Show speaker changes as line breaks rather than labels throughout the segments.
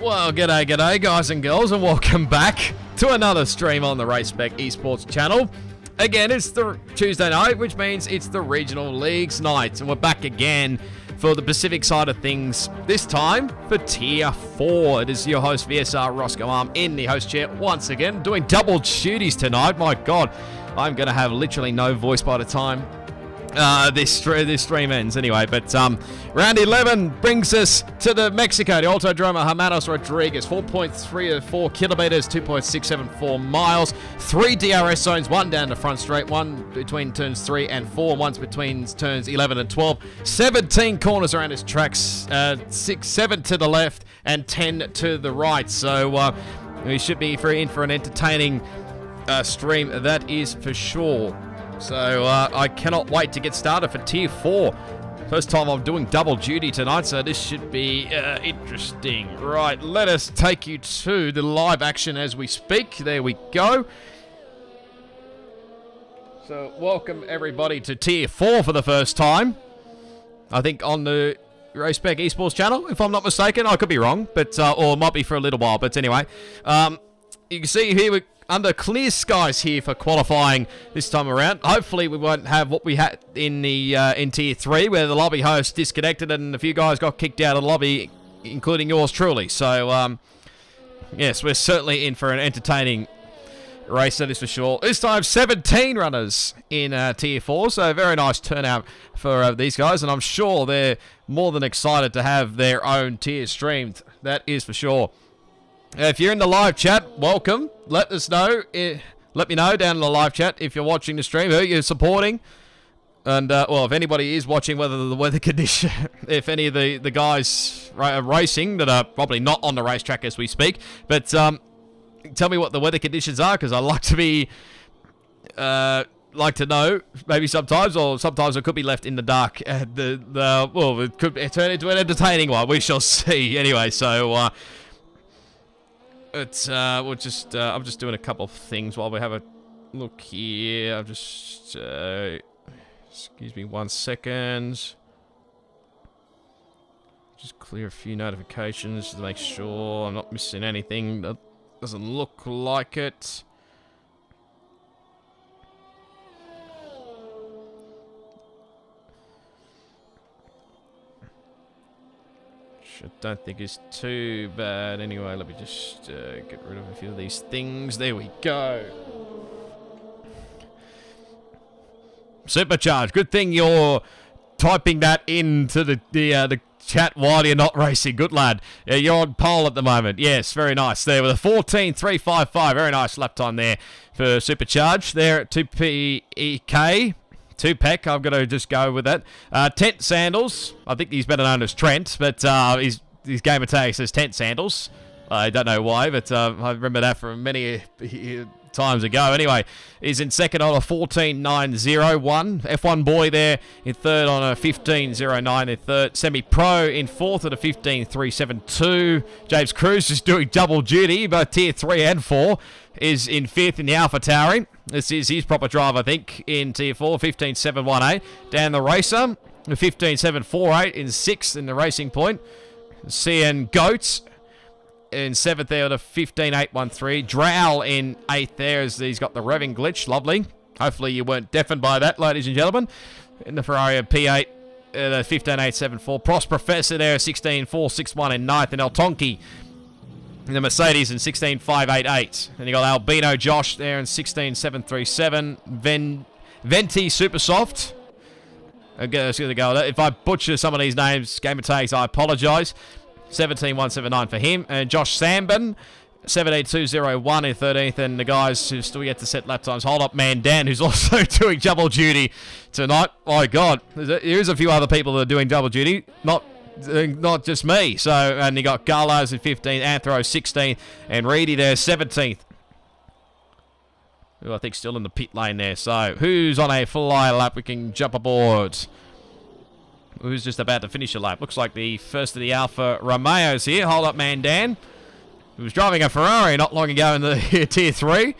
Well, g'day guys and girls, and welcome back to another stream on the Race Spec Esports channel. Again, it's the Tuesday night, which means it's the Regional Leagues night, and we're back again for the Pacific side of things, this time for Tier 4. It is your host, VSR Roscoe Arm, in the host chair once again, doing double duties tonight. My God, I'm going to have literally no voice by the time this stream ends anyway. But round 11 brings us to the Mexico, the Autodromo Hermanos Rodriguez. 4.34 kilometers, 2.674 miles, 3 DRS zones, 1 down the front straight, 1 between turns 3 and 4, 1 between turns 11 and 12, 17 corners around his tracks, 7 to the left and 10 to the right. So we should be in for an entertaining stream, that is for sure. So I cannot wait to get started for Tier 4. First time I'm doing double duty tonight, so this should be interesting. Right, let us take you to the live action as we speak. There we go. So welcome everybody to Tier 4 for the first time. I think on the Race Spec Esports channel, if I'm not mistaken. I could be wrong, but or it might be for a little while. But anyway, you can see here we're under clear skies here for qualifying this time around. Hopefully we won't have what we had in the in Tier 3, where the lobby host disconnected and a few guys got kicked out of the lobby, including yours truly. So yes, we're certainly in for an entertaining race, that is for sure. This time 17 runners in Tier 4, so very nice turnout for these guys, and I'm sure they're more than excited to have their own tier streamed, that is for sure. If you're in the live chat, welcome. Let us know. Let me know down in the live chat if you're watching the stream, who you're supporting. And, well, if anybody is watching, whether the weather condition, if any of the guys are racing that are probably not on the racetrack as we speak. But tell me what the weather conditions are, because I like to be, like to know, maybe sometimes, or sometimes it could be left in the dark. Well, it could turn into an entertaining one. We shall see. Anyway, so I'm just doing a couple of things while we have a look here. I'll just, excuse me 1 second. Just clear a few notifications to make sure I'm not missing anything that doesn't look like it. I don't think it's too bad. Anyway, let me just get rid of a few of these things. There we go. Supercharge. Good thing you're typing that into the chat while you're not racing. Good lad. Yeah, you're on pole at the moment. Yes, very nice. There with a 14.355. Very nice lap time there for Supercharge. There at 2PEK. 2PEK, I'm going to just go with that. Tent Sandals. I think he's better known as Trent, but his gamer tag says Tent Sandals. I don't know why, but I remember that from many times ago. Anyway, he's in second on a 14.901. F1 Boy there in third on a 15.09 in third. Semi-Pro in fourth at a 15.372. James Cruz is doing double duty, both Tier 3 and 4. Is in fifth in the Alpha Tauri. This is his proper drive, I think, in Tier 4, 15.718. Dan the Racer, 15.748 in sixth in the Racing Point. CN Goats in seventh there at a 15.813. Drow in eighth there as he's got the revving glitch. Lovely. Hopefully you weren't deafened by that, ladies and gentlemen. In the Ferrari P8 at a 15.874. Prost Professor there, 16.461 in ninth. And El Tonki in the Mercedes in 16.588. And you got Albino Josh there in 16.737. Venti Supersoft. I'm going to go with that. If I butcher some of these names, gamer tags, I apologise. 17.179 for him. And Josh Sambin, 17.201 in 13th. And the guys who still yet to set lap times. Hold up, man, Dan, who's also doing double duty tonight. My God, there is a few other people that are doing double duty. Not just me. So, and you got Garlows in 15th, Anthro 16th, and Reedy there 17th. Who I think still in the pit lane there. So, who's on a fly lap? We can jump aboard. Who's just about to finish a lap? Looks like the first of the Alfa Romeos here. Hold up, man, Dan. Who was driving a Ferrari not long ago in the Tier 3.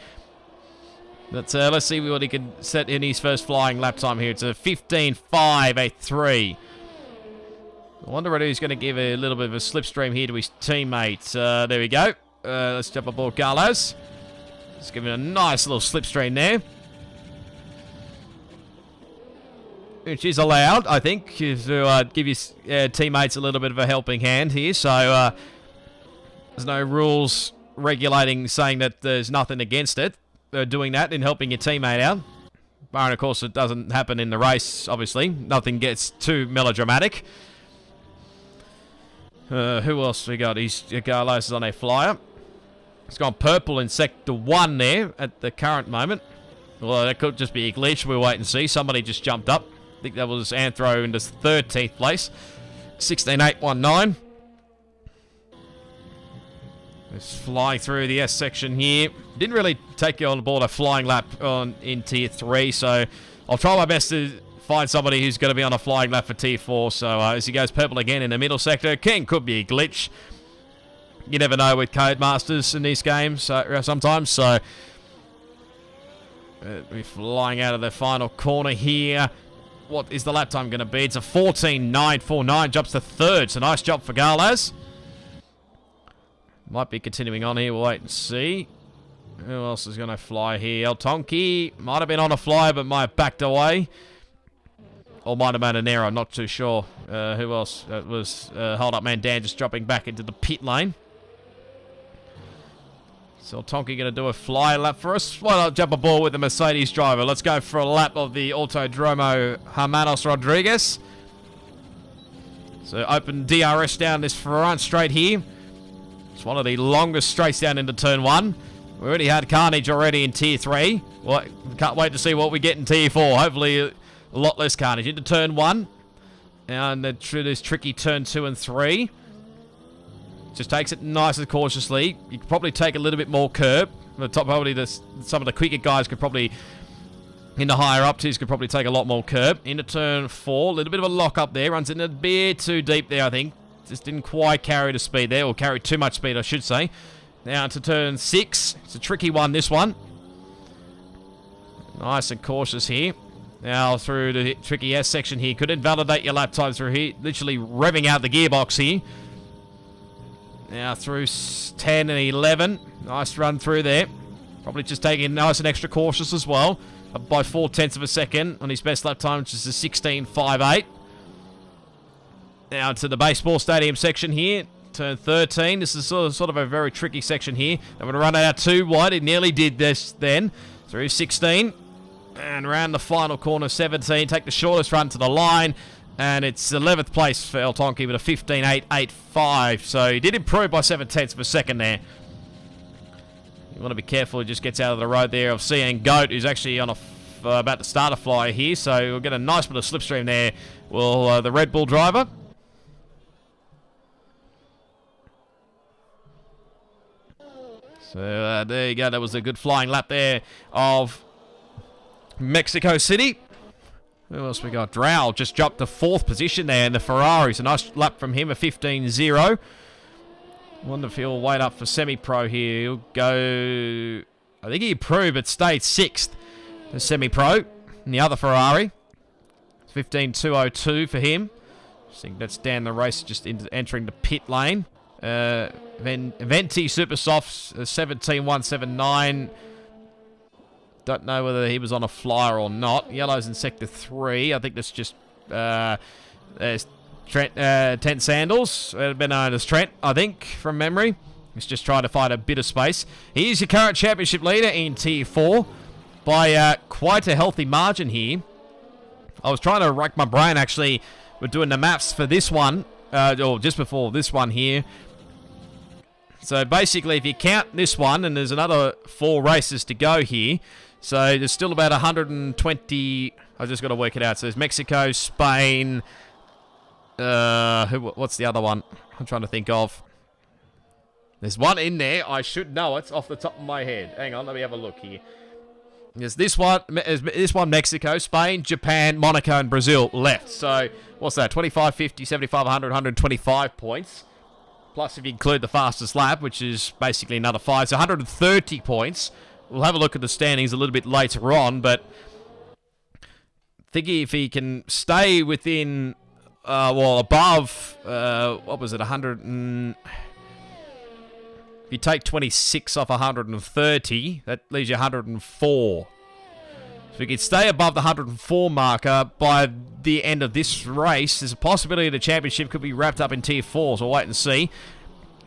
But let's see what he can set in his first flying lap time here. It's a 15.583. I wonder whether he's going to give a little bit of a slipstream here to his teammate. There we go. Let's jump aboard Carlos. Just give him a nice little slipstream there. Which is allowed, I think, to give your teammates a little bit of a helping hand here. So there's no rules regulating saying that there's nothing against it. They're doing that in helping your teammate out. But of course, it doesn't happen in the race, obviously. Nothing gets too melodramatic. Who else we got? Carlos is on a flyer. It's gone purple in Sector 1 there at the current moment. Well, that could just be a glitch. We'll wait and see. Somebody just jumped up. I think that was Anthro into 13th place. 16.819. It's flying through the S section here. Didn't really take you on board a flying lap in Tier 3, so I'll try my best to find somebody who's going to be on a flying lap for Tier 4. So as he goes purple again in the middle sector, King could be a glitch. You never know with Codemasters in these games sometimes. So we're flying out of the final corner here. What is the lap time going to be? It's a 14.949. Jumps to third. It's a nice jump for Garlas. Might be continuing on here. We'll wait and see. Who else is going to fly here? El Tonki might have been on a flyer, but might have backed away. Or might have made an error. I'm not too sure. Who else? It was Hold Up Man Dan just dropping back into the pit lane. So Tonki going to do a fly lap for us. Why not jump aboard with the Mercedes driver? Let's go for a lap of the Autodromo Hermanos Rodriguez. So open DRS down this front straight here. It's one of the longest straights down into Turn 1. We already had carnage already in Tier 3. Well, can't wait to see what we get in Tier 4. Hopefully a lot less carnage. Into Turn 1. And this tricky Turn 2 and 3. Just takes it nice and cautiously. You could probably take a little bit more curb. The top, probably some of the quicker guys could probably, in the higher up tiers, could probably take a lot more curb. Into Turn 4. A little bit of a lock up there. Runs in a bit too deep there, I think. Just didn't quite carry the speed there. Or carry too much speed, I should say. Now into Turn 6. It's a tricky one, this one. Nice and cautious here. Now through the tricky S section here. Could invalidate your lap time through here. Literally revving out the gearbox here. Now through 10 and 11. Nice run through there. Probably just taking it nice and extra cautious as well. Up by 0.4 of a second on his best lap time, which is a 16.58. Now to the baseball stadium section here. Turn 13. This is sort of a very tricky section here. I'm going to run out too wide. It nearly did this then. Through 16. And around the final corner, 17. Take the shortest run to the line. And it's 11th place for El Tonki with a 15.885. So he did improve by 0.7 of a second there. You want to be careful. He just gets out of the road there of CN Goat, who's actually on about to start a flyer here. So we'll get a nice bit of slipstream there. Will the Red Bull driver. So there you go. That was a good flying lap there of Mexico City. Who else we got? Drow just jumped to 4th position there in the Ferrari. It's a nice lap from him, a 15.0. Wonder if he'll wait up for semi-pro here. He'll go... I think he improved, but stayed 6th for semi-pro in the other Ferrari. 15.202 for him. I think that's down the race, just entering the pit lane. Venti Super Softs, 17.179. Don't know whether he was on a flyer or not. Yellow's in Sector 3. I think that's just there's Trent, Tent Sandals. Been known as Trent, I think, from memory. He's just trying to find a bit of space. He is your current championship leader in Tier 4 by quite a healthy margin here. I was trying to rack my brain, actually. We're doing the maps for this one, or just before this one here. So basically, if you count this one, and there's another 4 races to go here, so there's still about 120... I've just got to work it out. So there's Mexico, Spain... what's the other one? I'm trying to think of. There's one in there. I should know it off the top of my head. Hang on, let me have a look here. There's this one, Mexico, Spain, Japan, Monaco, and Brazil left. So what's that? 25, 50, 75, 100, 125 points. Plus if you include the fastest lap, which is basically another 5. So 130 points. We'll have a look at the standings a little bit later on, but I think if he can stay within well, above, what was it, 100 and... If you take 26 off 130, that leaves you 104. So we could stay above the 104 marker by the end of this race. There's a possibility the championship could be wrapped up in Tier 4, so we'll wait and see.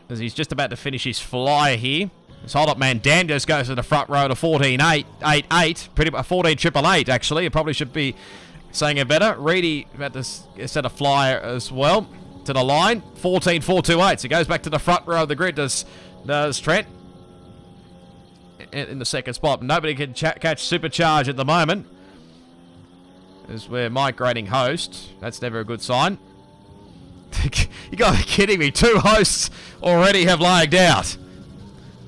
As he's just about to finish his flyer here. This hold-up man, Dan, just goes to the front row to 14.888. Pretty much 14.888, actually. It probably should be saying it better. Reedy about to set a flyer as well to the line. 14.428. So he goes back to the front row of the grid. Does Trent in the second spot. Nobody can catch Supercharge at the moment. As we're migrating host. That's never a good sign. You gotta be kidding me. 2 hosts already have lagged out.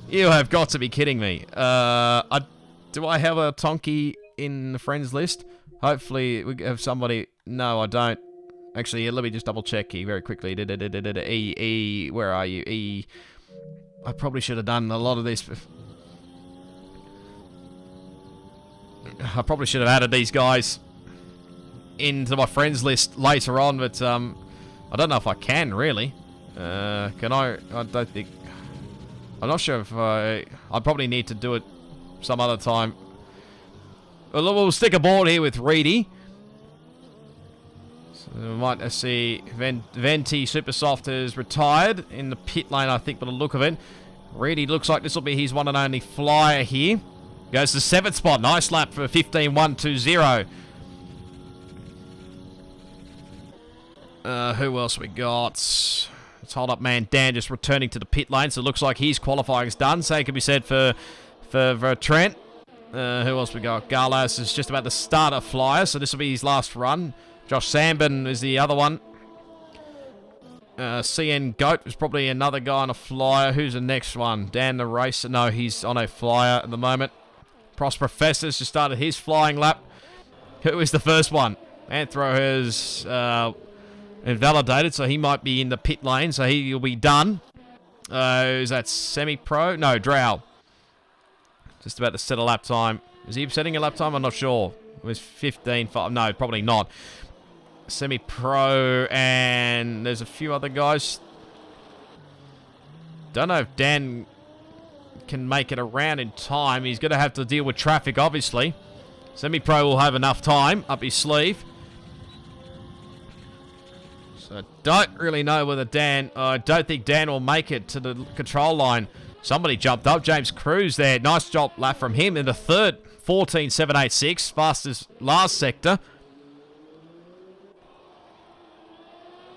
You have got to be kidding me. Do I have a Tonki in the friends list? Hopefully we have somebody. No, I don't. Actually, let me just double check here very quickly. E, where are you? E. I probably should have done a lot of this. I probably should have added these guys into my friends list later on, but I don't know if I can, really. Can I? I don't think... I'm not sure if I probably need to do it some other time. We'll stick a board here with Reedy. So we might see Venti Supersoft is retired in the pit lane, I think, by the look of it. Reedy looks like this will be his one and only flyer here. Goes to 7th spot. Nice lap for 15.120. Who else we got? Let's hold up man Dan just returning to the pit lane. So it looks like his qualifying's done. Same can be said for Trent. Who else we got? Garlas is just about to start a flyer. So this will be his last run. Josh Sambin is the other one. CN Goat is probably another guy on a flyer. Who's the next one? Dan the Racer. No, he's on a flyer at the moment. Prost Professor's just started his flying lap. Who is the first one? Anthro has invalidated, so he might be in the pit lane, so he'll be done. Is that semi-pro? No, Drow. Just about to set a lap time. Is he setting a lap time? I'm not sure. It was 15.5. No, probably not. Semi-pro, and there's a few other guys. Don't know if Dan can make it around in time. He's going to have to deal with traffic, obviously. Semi-pro will have enough time up his sleeve. So I don't really know whether Dan... I don't think Dan will make it to the control line. Somebody jumped up. James Cruz there. Nice job lap from him in the third. 14.786. Fastest last sector.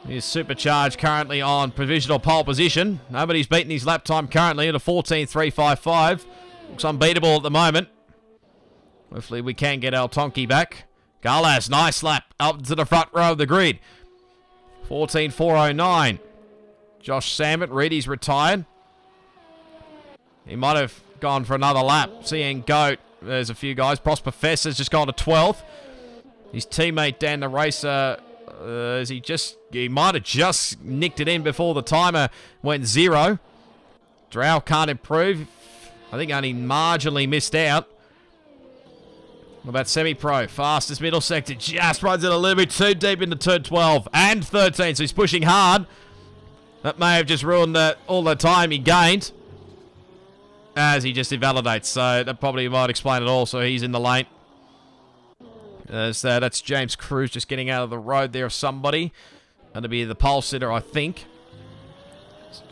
He's Supercharged currently on provisional pole position. Nobody's beaten his lap time currently at a 14.355. Looks unbeatable at the moment. Hopefully we can get our Tonki back. Garlas, nice lap up to the front row of the grid. 14.409. Josh Sammett, Reedy's retired. He might have gone for another lap. CN Goat, there's a few guys. Prost Professor's just gone to 12th. His teammate Dan the Racer... he might have just nicked it in before the timer went 0. Drow can't improve. I think only marginally missed out. What about semi-pro? Fastest middle sector. Just runs it a little bit too deep into turn 12 and 13. So he's pushing hard. That may have just ruined all the time he gained. As he just invalidates. So that probably might explain it all. So he's in the lane. So that's James Cruz just getting out of the road there of somebody. Going to be the pole sitter, I think.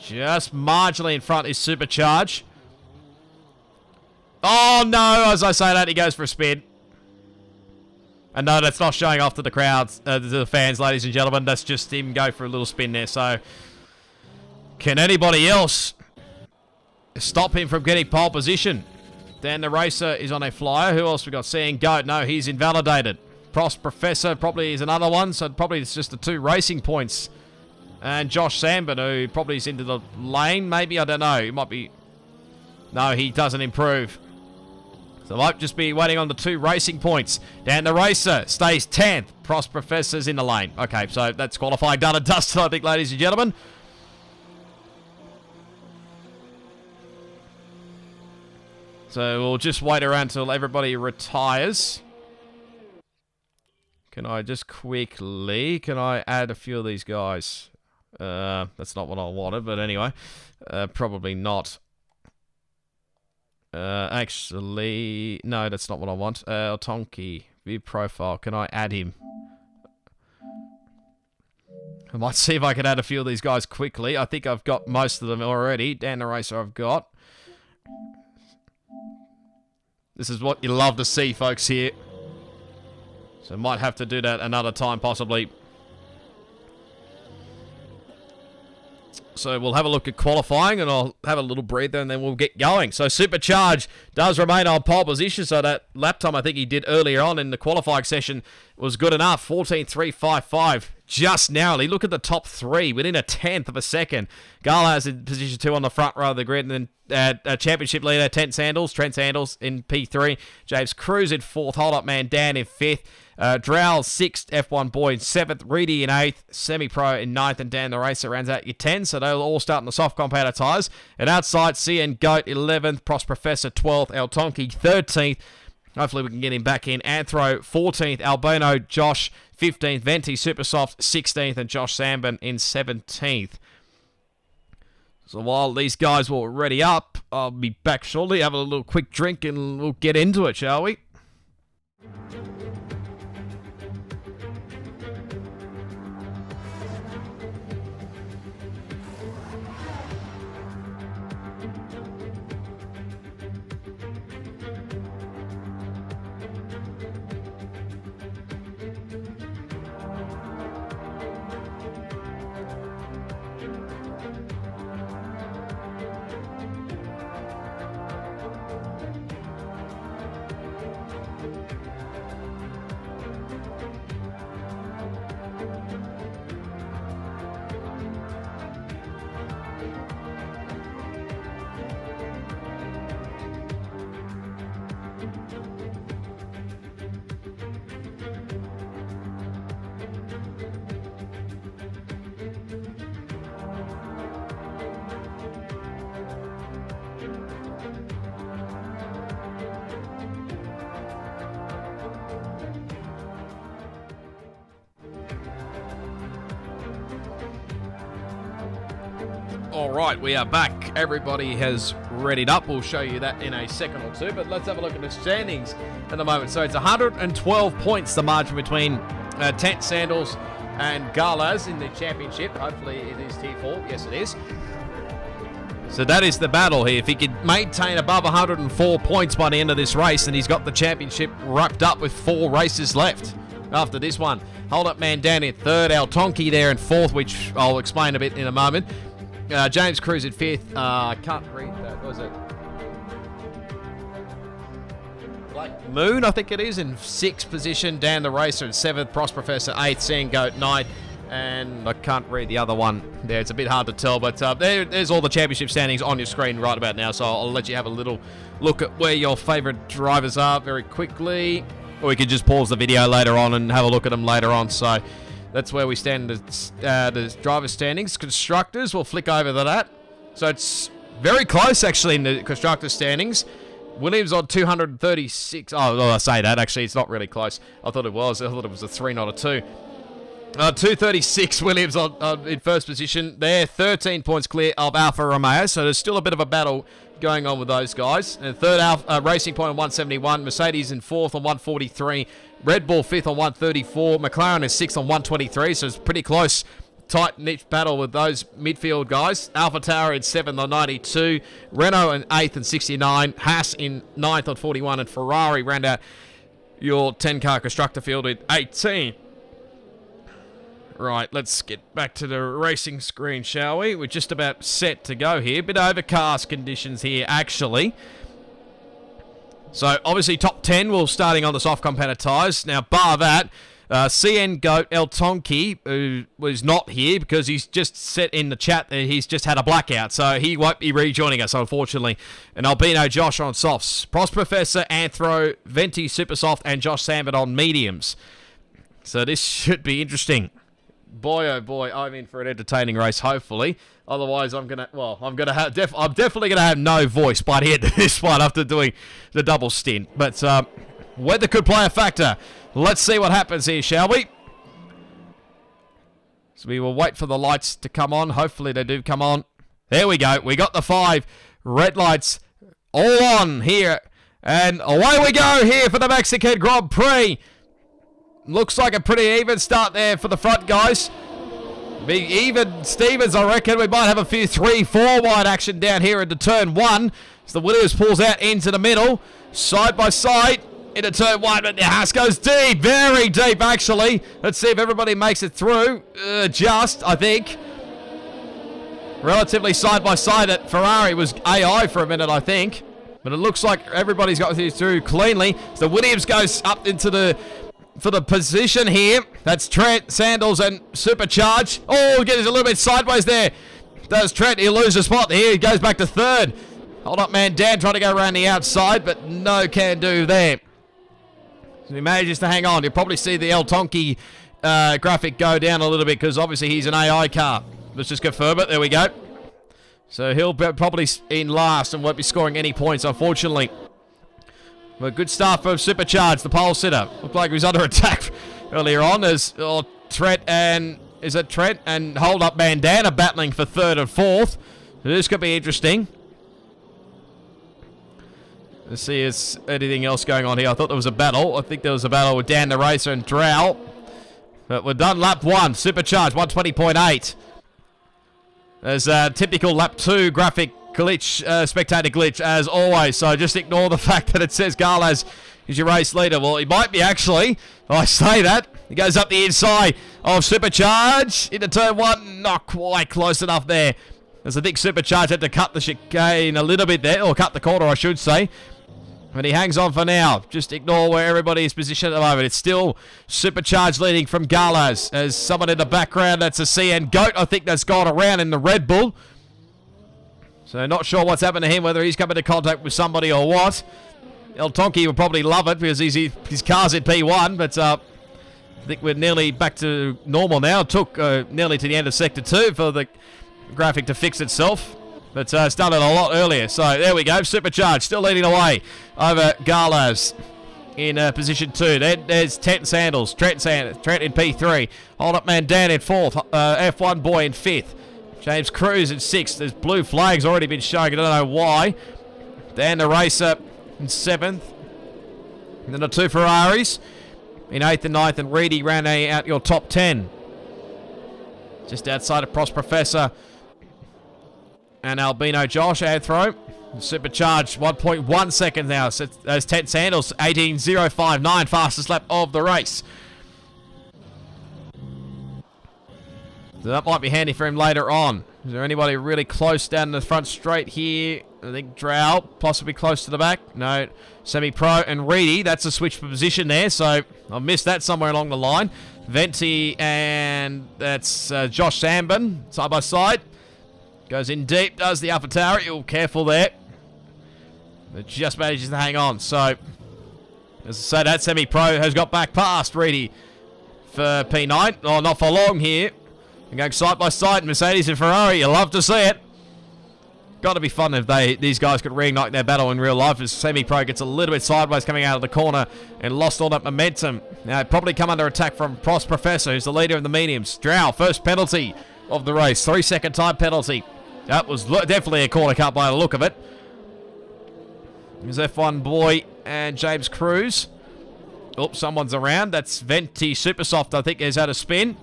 Just marginally in front is Supercharge. Oh, no. As I say that, he goes for a spin. And no, that's not showing off to the crowds, to the fans, ladies and gentlemen. That's just him go for a little spin there. So, can anybody else stop him from getting pole position? Dan the Racer is on a flyer. Who else we got? Seeing Goat. No, he's invalidated. Prost Professor probably is another one. So probably it's just the 2 racing points. And Josh Sambin, who probably is into the lane. Maybe, I don't know. He might be... No, he doesn't improve. So might just be waiting on the 2 racing points. Dan the Racer stays 10th. Prost Professor's in the lane. Okay, so that's qualifying done and dusted, I think, ladies and gentlemen. So we'll just wait around until everybody retires. Can I just quickly... Can I add a few of these guys? That's not what I wanted, but anyway. Probably not. Actually... No, that's not what I want. Tonki. View profile. Can I add him? I might see if I can add a few of these guys quickly. I think I've got most of them already. Dan the Racer I've got. This is what you love to see, folks, here. So might have to do that another time, possibly. So we'll have a look at qualifying, and I'll have a little breather, and then we'll get going. So Supercharge does remain on pole position, so that lap time I think he did earlier on in the qualifying session was good enough. 14.355, just narrowly. Look at the top three, within a tenth of a second. Garla's in position 2 on the front row of the grid, and then championship leader, Trent Sandals in P3. James Cruz in 4th, Hold Up Man Dan in 5th. Drowl 6th, F1 Boy in 7th, Reedy in 8th, Semi-Pro in 9th, and Dan the Racer rounds out your 10. So they'll all start in the soft compounder tyres. And outside, CN Goat 11th, Prost Professor 12th, El Tonki 13th. Hopefully we can get him back in. Anthro 14th, Albino Josh 15th, Venti Supersoft 16th, and Josh Sambin in 17th. So while these guys will ready up, I'll be back shortly, have a little quick drink, and we'll get into it, shall we? All right, we are back. Everybody has readied up. We'll show you that in a second or two, but let's have a look at the standings at the moment. So it's 112 points, the margin between Tent Sandals and Garlas in the championship. Hopefully it is tier 4. Yes, it is. So that is the battle here. If he could maintain above 104 points by the end of this race, then he's got the championship wrapped up with 4 races left after this one. Hold Up Man down in 3rd, El Tonki there in 4th, which I'll explain a bit in a moment. James Cruz at 5th. I can't read that. What was it? Black Moon, I think it is, in 6th position. Dan the Racer in 7th. Prost Professor 8th. Sand Goat 9th. And I can't read the other one there. It's a bit hard to tell, but there's all the championship standings on your screen right about now, so I'll let you have a little look at where your favourite drivers are very quickly. Or we could just pause the video later on and have a look at them later on. So that's where we stand the driver standings. Constructors, we'll flick over to that. So it's very close, actually, in the constructor standings. Williams on 236. Oh, well, I say that. Actually, it's not really close. I thought it was. I thought it was a 3, not a 2. 236, Williams in first position. They're 13 points clear of Alfa Romeo, so there's still a bit of a battle going on with those guys. And third, Racing Point on 171. Mercedes in 4th on 143. Red Bull 5th on 134. McLaren is 6th on 123, so it's pretty close. Tight niche battle with those midfield guys. Alpha Tower in 7th on 92. Renault in 8th and 69. Haas in 9th on 41. And Ferrari round out your 10-car constructor field with 18. Right, let's get back to the racing screen, shall we? We're just about set to go here. Bit overcast conditions here, actually. So, obviously, top 10, we're starting on the soft compounder tyres. Now, bar that, CN Goat El Tonki, who was not here because he's just said in the chat that he's just had a blackout, so he won't be rejoining us, unfortunately. And Albino Josh on softs. Prost Professor, Anthro, Venti Supersoft, and Josh Sambit on mediums. So, this should be interesting. Boy, oh boy, I'm in for an entertaining race, hopefully. Otherwise, I'm definitely gonna have no voice by the end of this one after doing the double stint. But weather could play a factor. Let's see what happens here, shall we? So we will wait for the lights to come on. Hopefully they do come on. There we go. We got the 5 red lights all on here. And away we go here for the Mexican Grand Prix. Looks like a pretty even start there for the front guys. Be even Stevens, I reckon. We might have a few 3-4 wide action down here into turn 1. So the Williams pulls out into the middle. Side by side. Into turn 1, but the Haas goes deep. Very deep, actually. Let's see if everybody makes it through. I think. Relatively side by side at Ferrari was AI for a minute, I think. But it looks like everybody's got through cleanly. So Williams goes up into for the position here. That's Trent, Sandals, and Supercharge. Oh, getting a little bit sideways there. Does Trent, he loses a spot here. He goes back to 3rd. Hold up, man. Dan trying to go around the outside, but no can do there. So he manages to hang on. You'll probably see the El Tonki graphic go down a little bit because obviously he's an AI car. Let's just confirm it. There we go. So he'll be probably in last and won't be scoring any points, unfortunately. But good start from Supercharge, the pole sitter. Looked like he was under attack earlier on as Trent and... Is it Trent? And Hold Up Bandana battling for 3rd and 4th. This could be interesting. Let's see if there's anything else going on here. I thought there was a battle. I think there was a battle with Dan the Racer and Drow. But we're done lap 1. Supercharged, 120.8. There's a typical lap 2 graphic glitch, spectator glitch, as always. So just ignore the fact that it says Garlas is your race leader. Well, he might be actually. I say that. He goes up the inside of Supercharge into turn 1. Not quite close enough there. As I think Supercharge had to cut the chicane a little bit there, or cut the corner, I should say. But he hangs on for now. Just ignore where everybody is positioned at the moment. It's still Supercharge leading from Garlas. As someone in the background, that's a CN Goat, I think, that's gone around in the Red Bull. So not sure what's happened to him, whether he's come into contact with somebody or what. El Tonki will probably love it because his car's in P1, but I think we're nearly back to normal now. It took nearly to the end of Sector 2 for the graphic to fix itself. But started a lot earlier. So there we go. Supercharged still leading away over Garlas in position 2. Then there's Trent Sandals. Trent in P3. Hold Up Man Dan in 4th. F1 Boy in 5th. James Cruz in 6th. There's blue flags already been showing. I don't know why. Dan the Racer in 7th. And then the 2 Ferraris in 8th and 9th. And Reedy ran out your top 10. Just outside of Prost Professor and Albino Josh Anthro. Supercharged 1.1 seconds now. So there's Ted Sandals, 18.059, fastest lap of the race. So that might be handy for him later on. Is there anybody really close down the front straight here? I think Drow, possibly close to the back. No, Semi-Pro and Reedy. That's a switch for position there, so I missed that somewhere along the line. Venti and that's Josh Sambin, side by side. Goes in deep, does the upper tower. You're careful there. It just manages to hang on. So, as I say, that Semi-Pro has got back past Reedy for P9. Oh, not for long here. And going side by side, Mercedes and Ferrari. You love to see it. Got to be fun if these guys could reignite their battle in real life as Semi-Pro gets a little bit sideways coming out of the corner and lost all that momentum. Now, probably come under attack from Prost Professor, who's the leader of the mediums. Drow, first penalty of the race. 3-second time penalty. That was definitely a corner cut by the look of it. There's F1 Boy and James Cruz. Oh, someone's around. That's Venti Supersoft, I think, has had a spin.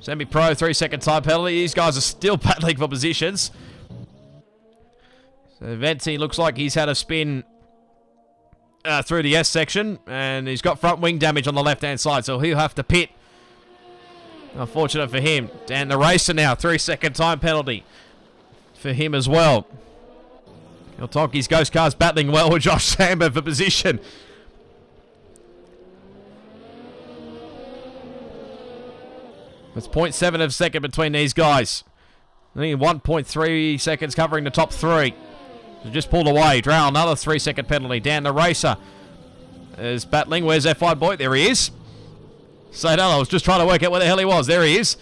Semi-Pro, 3-second time penalty. These guys are still battling for positions. So Venti looks like he's had a spin through the S section. And he's got front wing damage on the left-hand side, so he'll have to pit. Unfortunate for him. Dan the Racer now, 3-second time penalty for him as well. Tonki's Ghost Car's battling well with Josh Samba for position. It's 0.7 of a second between these guys. I think 1.3 seconds covering the top 3. So just pulled away. Drow, another 3-second penalty. Dan the Racer is battling. Where's F1 Boy? There he is. Say no, I was just trying to work out where the hell he was. There he is.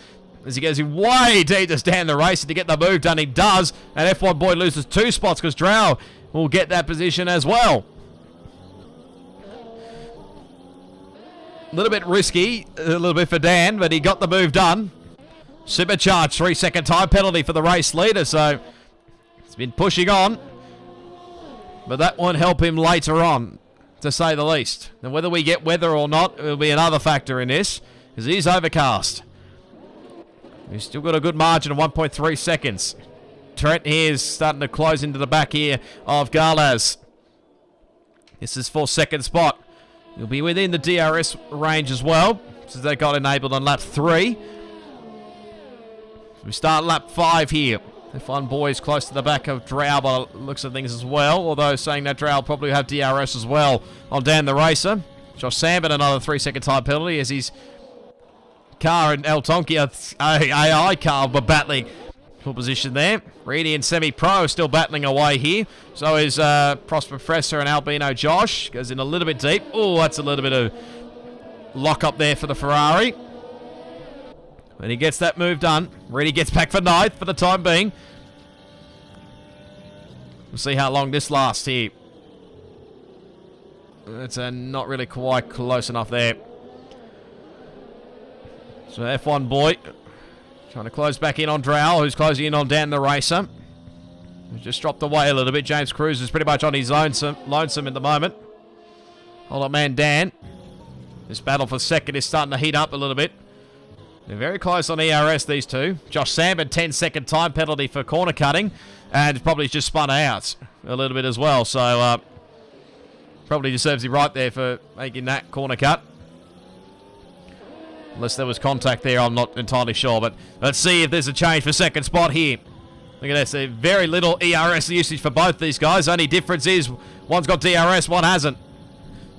As he goes way deep to Dan the Racer to get the move done. He does. And F1 Boy loses 2 spots because Drow will get that position as well. A little bit risky, a little bit for Dan, but he got the move done. Supercharged 3-second time penalty for the race leader, so he's been pushing on. But that won't help him later on, to say the least. And whether we get weather or not will be another factor in this, because it is overcast. We've still got a good margin of 1.3 seconds. Trent here is starting to close into the back here of Galaz. This is for second spot. He'll be within the DRS range as well, since they got enabled on lap 3. We start lap 5 here. F1 boys close to the back of Drow by the looks of things as well, although saying that Drow will probably have DRS as well on Dan the Racer. Josh Sambin, another 3-second time penalty as his car and El Tonki, AI car, were battling for position there. Reedy and Semi-Pro are still battling away here. So is Prosper Professor and Albino Josh. Goes in a little bit deep. Oh, that's a little bit of lock up there for the Ferrari. When he gets that move done, Reedy gets back for 9th for the time being. We'll see how long this lasts here. It's not really quite close enough there. So F1 boy trying to close back in on Drow, who's closing in on Dan the Racer. He's just dropped away a little bit. James Cruz is pretty much on his lonesome at the moment. Hold up man Dan. This battle for second is starting to heat up a little bit. They're very close on ERS, these two. Josh Sambin, 10-second time penalty for corner cutting. And probably just spun out a little bit as well. So, probably deserves it right there for making that corner cut. Unless there was contact there, I'm not entirely sure. But let's see if there's a change for second spot here. Look at this. Very little ERS usage for both these guys. Only difference is one's got DRS, one hasn't.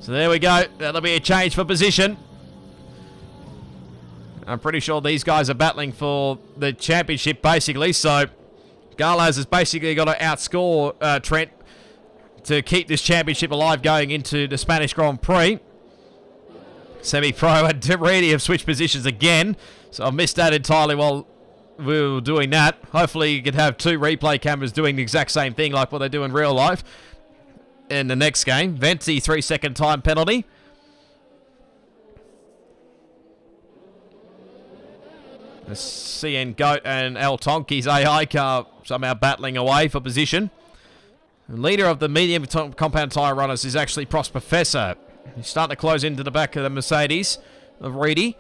So there we go. That'll be a change for position. I'm pretty sure these guys are battling for the championship, basically. So, Galaz has basically got to outscore Trent to keep this championship alive going into the Spanish Grand Prix. Semi-Pro and Reedy have switched positions again. So, I missed that entirely while we were doing that. Hopefully, you could have 2 replay cameras doing the exact same thing like what they do in real life in the next game. Venti, 3-second time penalty. The CN Goat and El Tonki's AI car somehow battling away for position. The leader of the medium compound tyre runners is actually Prosper Professor. He's starting to close into the back of the Mercedes of Reedy.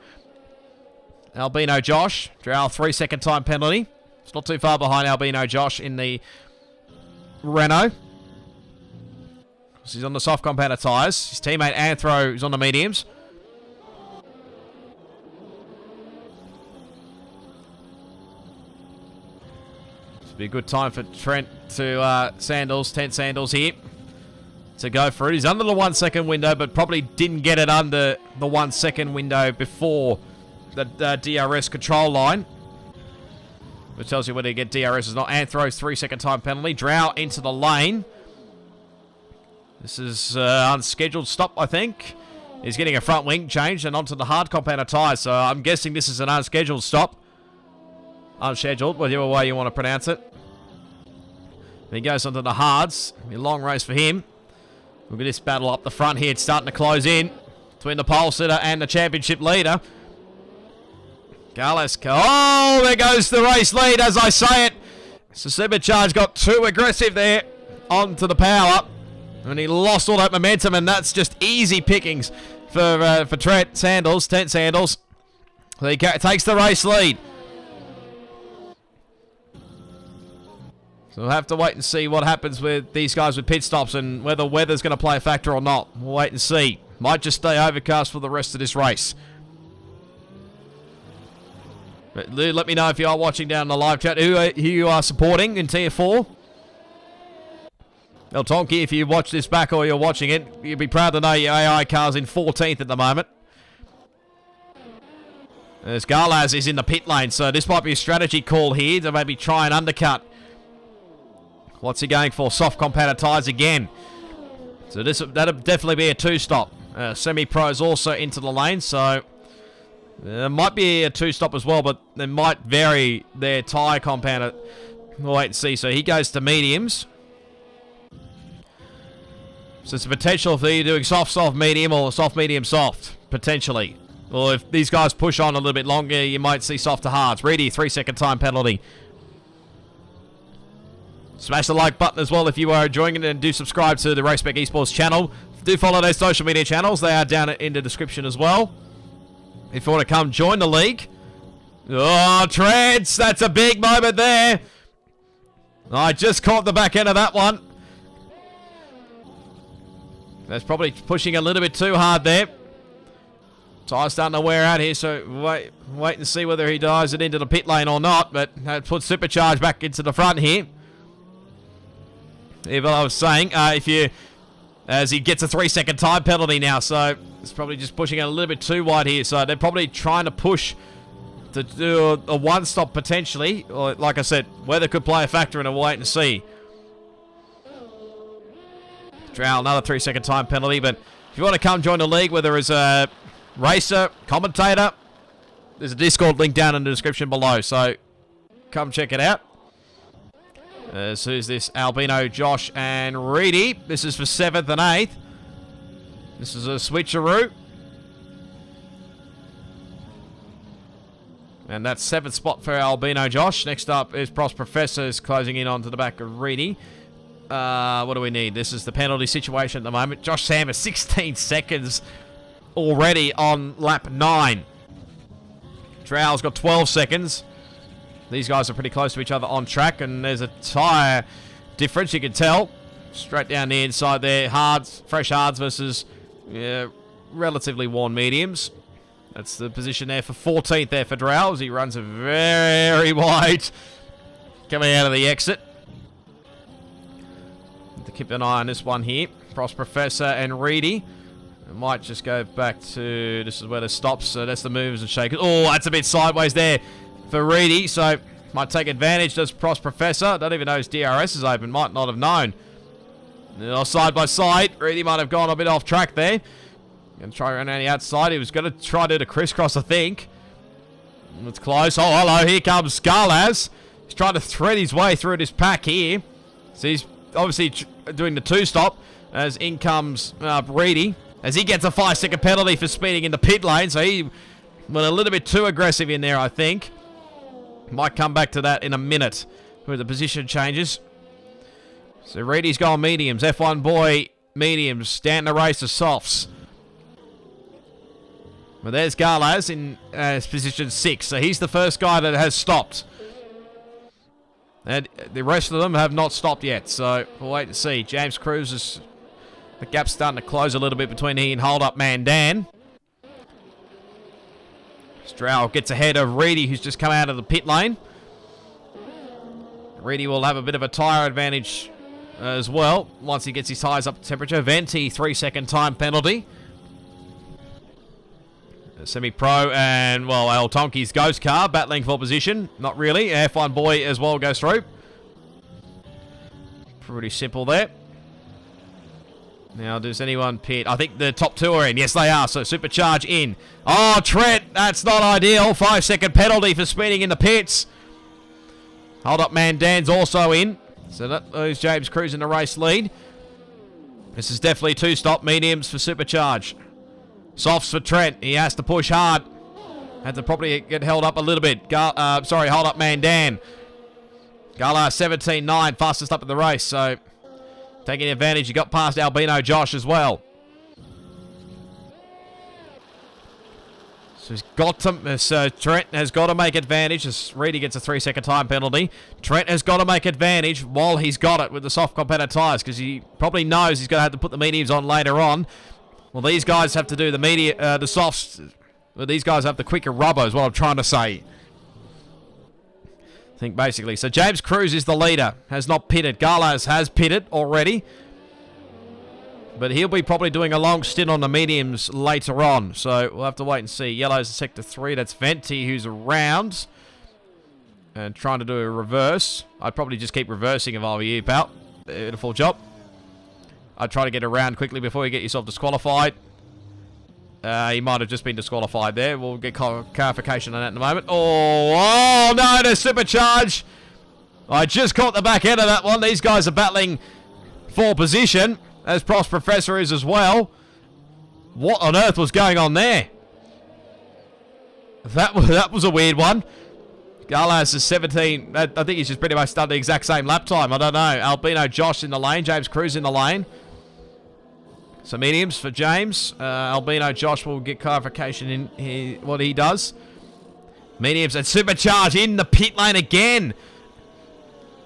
Albino Josh, Drow 3-second time penalty. It's not too far behind Albino Josh in the Renault. He's on the soft compounder tyres. His teammate Anthro is on the mediums. Be a good time for Trent to Sandals, 10 Sandals here to go for it. He's under the 1 second window, but probably didn't get it under the 1 second window before the DRS control line. Which tells you whether you get DRS or not. Anthro's 3-second time penalty. Drow into the lane. This is unscheduled stop, I think. He's getting a front wing change and onto the hard compounder tyres. So I'm guessing this is an unscheduled stop. Unscheduled, whatever way you want to pronounce it. He goes onto the hards. A long race for him. Look at this battle up the front here. It's starting to close in between the pole sitter and the championship leader. Carlos. Oh, there goes the race lead as I say it. So Supercharge got too aggressive there onto the power. And he lost all that momentum, and that's just easy pickings for Trent Sandals, 10 Sandals. So he takes the race lead. So we'll have to wait and see what happens with these guys with pit stops and whether weather's going to play a factor or not. We'll wait and see. Might just stay overcast for the rest of this race. But let me know if you are watching down in the live chat who you are supporting in Tier 4. El Tonki, if you watch this back or you're watching it, you'll be proud to know your AI car's in 14th at the moment. As Galaz is in the pit lane, so this might be a strategy call here to maybe try and undercut. What's he going for? Soft compounder tyres again. So that'll definitely be a 2-stop. Semi-Pro's also into the lane, so there might be a 2-stop as well, but they might vary their tyre compounder. We'll wait and see. So he goes to mediums. So it's a potential for you doing soft, soft, medium, or soft, medium, soft. potentially. Or if these guys push on a little bit longer, you might see softer hards. Reedy, 3-second time penalty. Smash the like button as well if you are enjoying it, and do subscribe to the Race Spec Esports channel. Do follow their social media channels. They are down in the description as well. If you want to come join the league. Oh, Treads! That's a big moment there. I just caught the back end of that one. That's probably pushing a little bit too hard there. Tyre's starting to wear out here, so wait and see whether he dives it into the pit lane or not. But that puts Supercharge back into the front here. Yeah, but I was saying, as he gets a 3-second time penalty now, so it's probably just pushing it a little bit too wide here. So they're probably trying to push to do a one-stop potentially. Or, like I said, weather could play a factor in a wait and see. Drow, another 3-second time penalty. But if you want to come join the league, whether it's a racer, commentator, there's a Discord link down in the description below. So come check it out. So who's this? Albino, Josh, and Reedy. This is for 7th and 8th. This is a switcheroo. And that's 7th spot for Albino Josh. Next up is Pros Professor's closing in onto the back of Reedy. What do we need? This is the penalty situation at the moment. Josh Sam is 16 seconds already on lap 9. Drow's got 12 seconds. These guys are pretty close to each other on track, and there's a tyre difference, you can tell. Straight down the inside there. Hards, fresh hards versus relatively worn mediums. That's the position there for 14th there for Drow, as he runs a very wide coming out of the exit. To keep an eye on this one here. Pros Professor and Reedy. I might just go back to, this is where the stops, so that's the moves and shakers. Oh, that's a bit sideways there for Reedy, so might take advantage. Does Pros Professor. Don't even know his DRS is open. Might not have known. Side by side. Reedy might have gone a bit off track there. Going to try around the outside. He was going to try to do the crisscross, I think. It's close. Oh, hello. Here comes Galaz. He's trying to thread his way through this pack here. So he's obviously doing the 2-stop. As in comes Reedy. As he gets a 5-second penalty for speeding in the pit lane. So he went a little bit too aggressive in there, I think. Might come back to that in a minute with the position changes. So Reedy's going mediums. F1 boy mediums. Down the race to softs. Well, there's Galaz in position 6. So he's the first guy that has stopped. And the rest of them have not stopped yet. So we'll wait and see. James Cruz is... The gap's starting to close a little bit between he and hold up man Dan. Stroud gets ahead of Reedy, who's just come out of the pit lane. Reedy will have a bit of a tyre advantage as well once he gets his tyres up to temperature. Venti, 3-second time penalty. Semi-pro and, well, El Tonki's ghost car battling for position. Not really. F1 boy as well goes through. Pretty simple there. Now, does anyone pit? I think the top 2 are in. Yes, they are. So, Supercharge in. Oh, Trent. That's not ideal. 5-second penalty for speeding in the pits. Hold up, man. Dan's also in. So, that leaves James Cruz in the race lead. This is definitely 2-stop mediums for Supercharge. Softs for Trent. He has to push hard. Had to probably get held up a little bit. Hold up, man. Dan. Gala 17.9. Fastest up in the race. So... taking advantage, he got past Albino Josh as well. So he's got to. So Trent has got to make advantage. As Reedy gets a 3-second time penalty. Trent has got to make advantage while he's got it with the soft competitor tyres, because he probably knows he's going to have to put the mediums on later on. Well, these guys have to do the softs. Well, these guys have the quicker rubber, is what I'm trying to say. I think basically. So James Cruz is the leader. Has not pitted. Galaz has pitted already. But he'll be probably doing a long stint on the mediums later on. So we'll have to wait and see. Yellow's in sector 3. That's Venti who's around. And trying to do a reverse. I'd probably just keep reversing if I were you, pal. Beautiful job. I'd try to get around quickly before you get yourself disqualified. He might have just been disqualified there. We'll get clarification on that in a moment. Oh no, the Supercharge. I just caught the back end of that one. These guys are battling for position, as Pros Professor is as well. What on earth was going on there? That was a weird one. Garlas is 17. I think he's just pretty much done the exact same lap time. I don't know. Albino Josh in the lane. James Cruz in the lane. So mediums for James. Albino Josh will get clarification in what he does. Mediums and Supercharge in the pit lane again.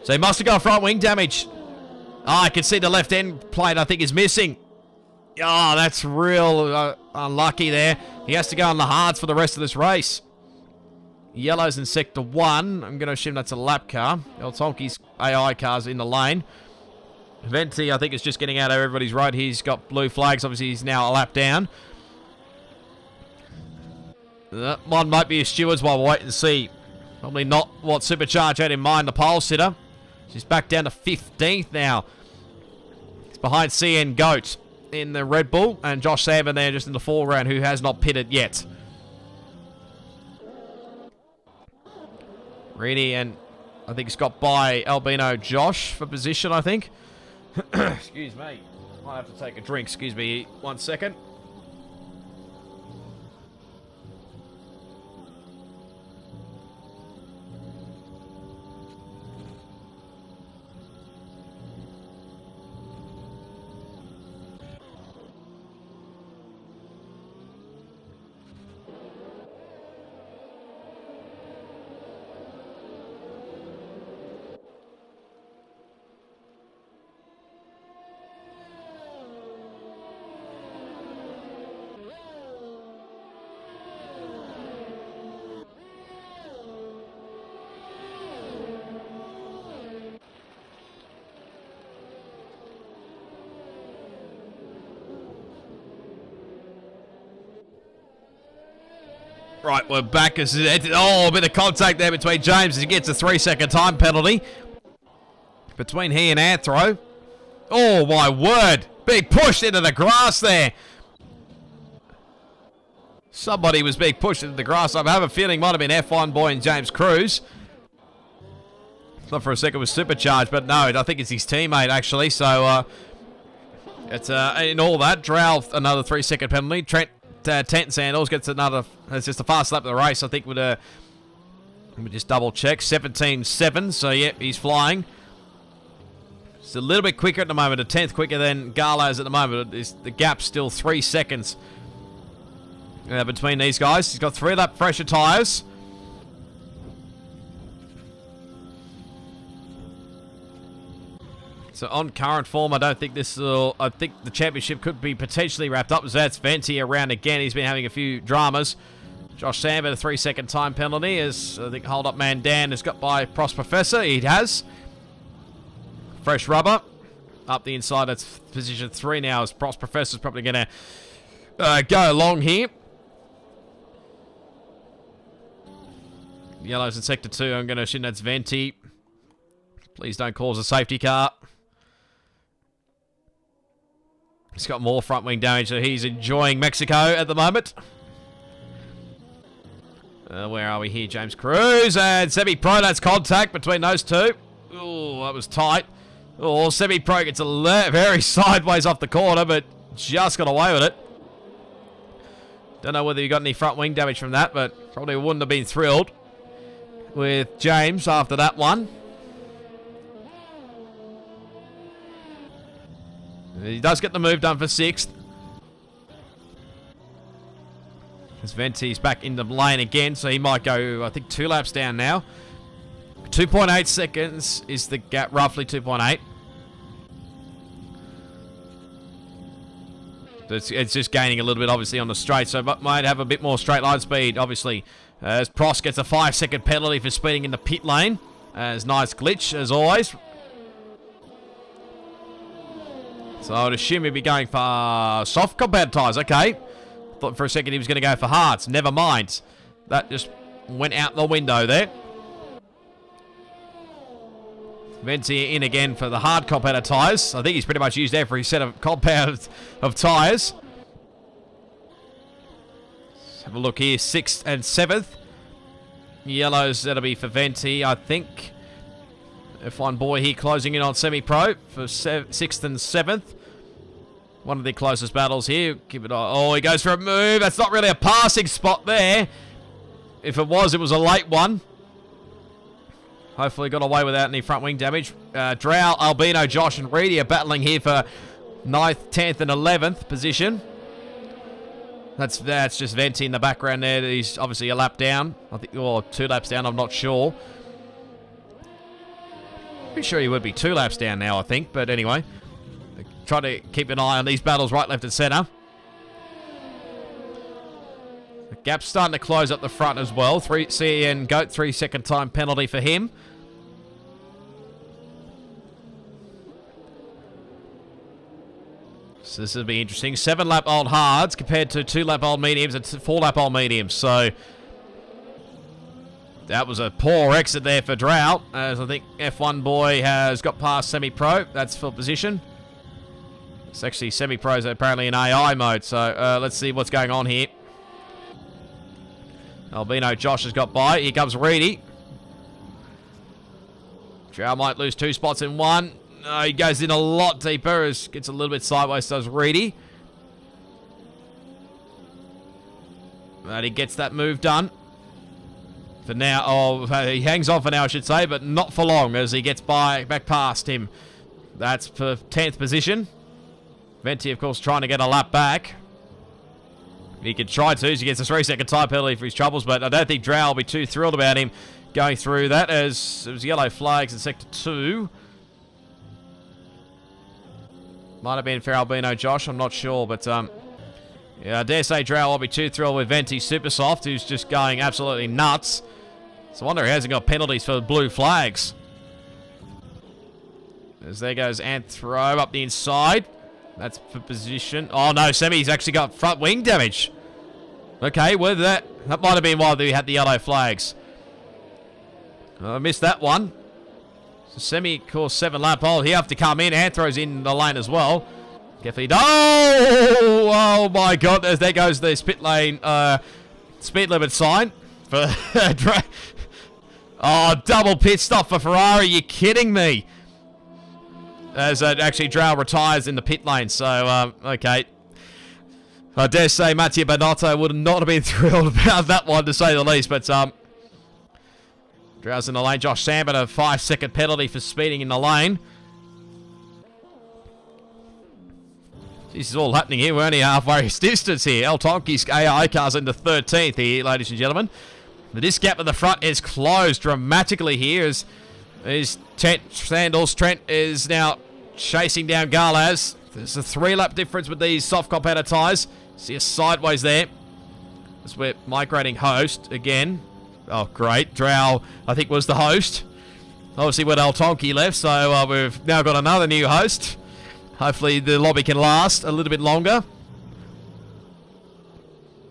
So he must have got front wing damage. Oh, I can see the left end plate I think is missing. Oh, that's real unlucky there. He has to go on the hards for the rest of this race. Yellow's in Sector 1. I'm going to assume that's a lap car. El Tonki's AI car's in the lane. Venti, I think, is just getting out of everybody's road. He's got blue flags. Obviously, he's now a lap down. That one might be a steward's while we wait and see. Probably not what Supercharge had in mind, the pole sitter. She's back down to 15th now. It's behind CN Goat in the Red Bull. And Josh Salmon there just in the foreground who has not pitted yet. Reedy and I think it's got by Albino Josh for position, I think. Excuse me. Might have to take a drink. Excuse me 1 second. Right, we're back. Oh, a bit of contact there between James as he gets a 3-second time penalty. Between he and Anthro. Oh, my word. Being pushed into the grass there. Somebody was being pushed into the grass. I have a feeling it might have been F1 boy and James Cruz. Thought for a second it was Supercharged, but no, I think it's his teammate, actually. So, it's in all that, Drow, another 3-second penalty. Trent Tent Sandals gets another. It's just a fast lap of the race. I think let me just double check. 17.7. So yeah, he's flying. It's a little bit quicker at the moment. A 10th quicker than Garlo's at the moment. The gap's still 3 seconds between these guys. He's got 3-lap fresher tyres. So on current form, I don't think this will. I think the championship could be potentially wrapped up. So that's Venti around again. He's been having a few dramas. Josh Sambert, a 3-second time penalty. As I think hold up man Dan has got by Pros Professor. He has. Fresh rubber. Up the inside. That's position 3 now. As Pros Professor's probably going to go along here. Yellow's in sector 2. I'm going to assume that's Venti. Please don't cause a safety car. He's got more front wing damage, so he's enjoying Mexico at the moment. Where are we here? James Cruz and Semi-Pro. That's contact between those two. Oh, that was tight. Oh, Semi-Pro gets very sideways off the corner, but just got away with it. Don't know whether you got any front wing damage from that, but probably wouldn't have been thrilled with James after that one. He does get the move done for 6th. As Venti's back in the lane again, so he might go, I think, 2 laps down now. 2.8 seconds is the gap, roughly 2.8. It's just gaining a little bit, obviously, on the straight, so might have a bit more straight line speed, obviously. As Prost gets a 5-second penalty for speeding in the pit lane. As nice glitch, as always. So I would assume he'd be going for soft compound tyres. Okay. Thought for a second he was going to go for hards. Never mind. That just went out the window there. Venti in again for the hard compound tyres. I think he's pretty much used every set of compound of tyres. Let's have a look here. 6th and 7th. Yellows, that'll be for Venti, I think. F1 boy here closing in on Semi-Pro for 6th and 7th. One of the closest battles here. Keep it on. Oh, he goes for a move. That's not really a passing spot there. If it was a late one. Hopefully got away without any front wing damage. Drow, Albino, Josh, and Reedy are battling here for 9th, 10th, and 11th position. That's just Venti in the background there. He's obviously a lap down. I think, or 2 laps down, I'm not sure. Pretty sure he would be 2 laps down now, I think. But anyway, try to keep an eye on these battles right, left, and centre. The gap's starting to close up the front as well. CN Goat, 3-second time penalty for him. So this will be interesting. 7-lap old hards compared to 2-lap old mediums and 4-lap old mediums. So that was a poor exit there for Drought, as I think F1 boy has got past semi-pro. That's for position. It's actually semi-pros apparently in AI mode. So let's see what's going on here. Albino Josh has got by. Here comes Reedy. Drought might lose 2 spots in one. No, he goes in a lot deeper. Gets a little bit sideways, does Reedy. But he gets that move done. For now, oh, he hangs on for now, I should say, but not for long as he gets back past him. That's for 10th position. Venti, of course, trying to get a lap back. He could try to, as he gets a 3-second time penalty for his troubles, but I don't think Drow will be too thrilled about him going through that, as it was yellow flags in Sector 2. Might have been for Albino Josh, I'm not sure, but yeah, I dare say Drow will be too thrilled with Venti Supersoft, who's just going absolutely nuts. So I wonder he hasn't got penalties for blue flags. As there goes Anthro up the inside. That's for position. Oh no, Semi's actually got front wing damage. Okay, with that might have been why we had the yellow flags. I missed that one. So Semi, of course, 7-lap hold. He have to come in. Anthro's in the lane as well. Carefully. Oh my God! There goes the pit lane speed limit sign for. Oh, double pit stop for Ferrari. You're kidding me. As actually Drow retires in the pit lane. So okay. I dare say Mattia Bonotto would not have been thrilled about that one, to say the least. But Drow's in the lane. Josh Sambert, a 5-second penalty for speeding in the lane. This is all happening here. We're only halfway distance here. El Tonki's AI car's into 13th here, ladies and gentlemen. This gap at the front is closed dramatically here as Trent is now chasing down Garlaz. There's a 3-lap difference with these soft competitor tyres. See a sideways there. As we're migrating host again. Oh, great. Drow, I think, was the host. Obviously, when El Tonki left, so we've now got another new host. Hopefully, the lobby can last a little bit longer.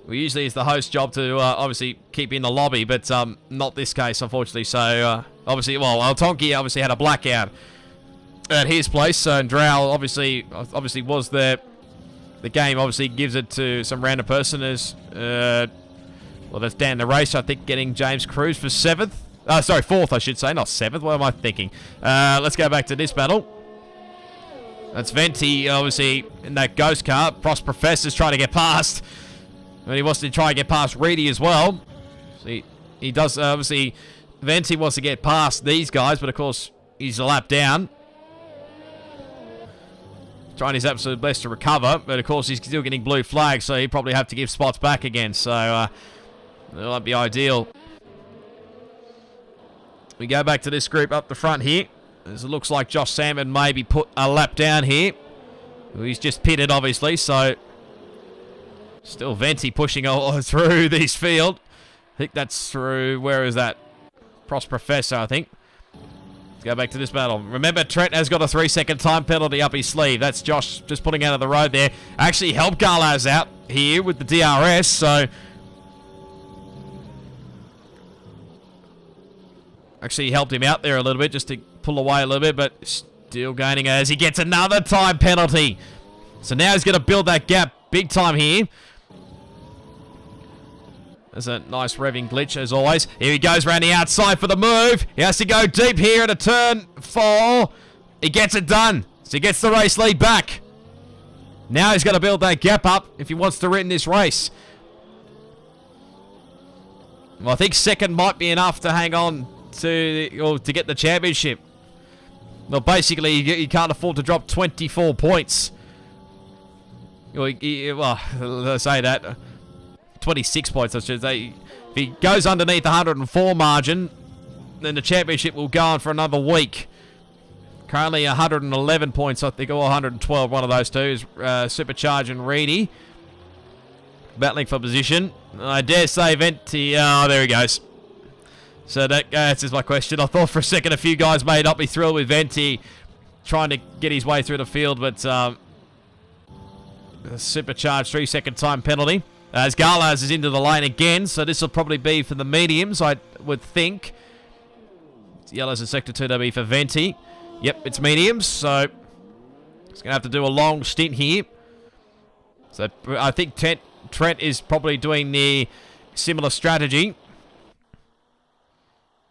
Well, usually it's the host job to obviously keep in the lobby, but not this case, unfortunately. So, obviously, well, El Tonki obviously had a blackout at his place, and Drow obviously was there. The game obviously gives it to some random person as, well, that's Dan the Race, I think, getting James Cruz for 7th. Sorry, 4th, I should say, not 7th. What am I thinking? Let's go back to this battle. That's Venti, obviously, in that ghost car. Prost Professor's trying to get past. And he wants to try and get past Reedy as well. So he does, obviously, Venti wants to get past these guys, but of course, he's a lap down. Trying his absolute best to recover, but of course, he's still getting blue flags, so he'll probably have to give spots back again. So, that won't be ideal. We go back to this group up the front here. As it looks like Josh Salmon maybe put a lap down here. He's just pitted, obviously, so still Venti pushing all through this field. I think that's through, where is that? Prost Professor, I think. Let's go back to this battle. Remember, Trent has got a 3-second time penalty up his sleeve. That's Josh just putting out of the road there. Actually helped Garlaz out here with the DRS, so actually helped him out there a little bit just to pull away a little bit, but still gaining as he gets another time penalty. So now he's going to build that gap big time here. There's a nice revving glitch as always. Here he goes around the outside for the move. He has to go deep here at a turn 4. He gets it done. So he gets the race lead back. Now he's got to build that gap up if he wants to win this race. Well, I think second might be enough to hang on to get the championship. Well, basically, you can't afford to drop 24 points. Well, let's say that. 26 points, I should say. If he goes underneath the 104 margin, then the championship will go on for another week. Currently 111 points, I think, or 112, one of those two is Supercharge and Reedy. Battling for position. I dare say Venti, oh, there he goes. So that answers my question. I thought for a second a few guys may not be thrilled with Venti trying to get his way through the field, but Supercharge 3-second time penalty. As Garlaz is into the lane again, so this will probably be for the mediums, I would think. Yellows in Sector 2 to be for Venti. Yep, it's mediums, so he's going to have to do a long stint here. So I think Trent is probably doing the similar strategy.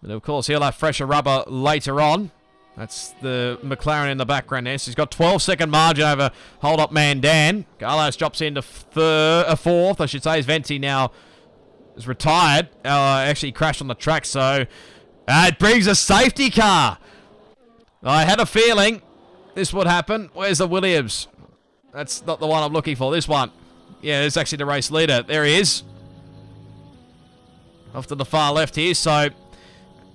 But of course, he'll have fresher rubber later on. That's the McLaren in the background there. So he's got 12-second margin over hold-up man Dan. Garlas drops into fourth, I should say. As Venti now is retired. Actually crashed on the track, so it brings a safety car. I had a feeling this would happen. Where's the Williams? That's not the one I'm looking for. This one. Yeah, it's actually the race leader. There he is. Off to the far left here, so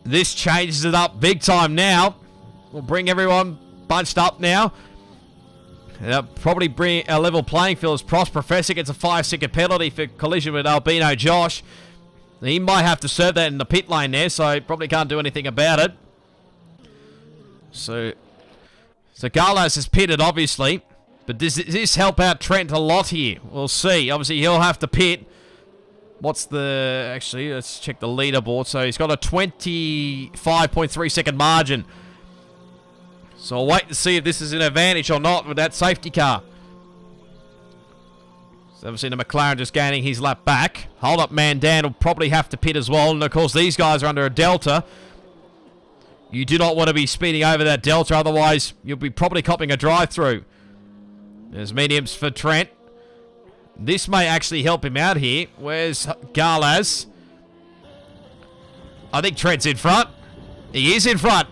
this changes it up big time now. We'll bring everyone bunched up now. Probably bring a level playing field as Prost Professor gets a 5-second penalty for collision with Albino Josh. He might have to serve that in the pit lane there, so he probably can't do anything about it. So Garlas has pitted, obviously. But does this help out Trent a lot here? We'll see. Obviously, he'll have to pit. What's the... Actually, let's check the leaderboard. So he's got a 25.3-second margin. So I'll wait to see if this is an advantage or not with that safety car. So obviously the McLaren just gaining his lap back. Hold up man Dan will probably have to pit as well. And of course these guys are under a delta. You do not want to be speeding over that delta, otherwise you'll be probably copping a drive-through. There's mediums for Trent. This may actually help him out here. Where's Garlaz? I think Trent's in front. He is in front.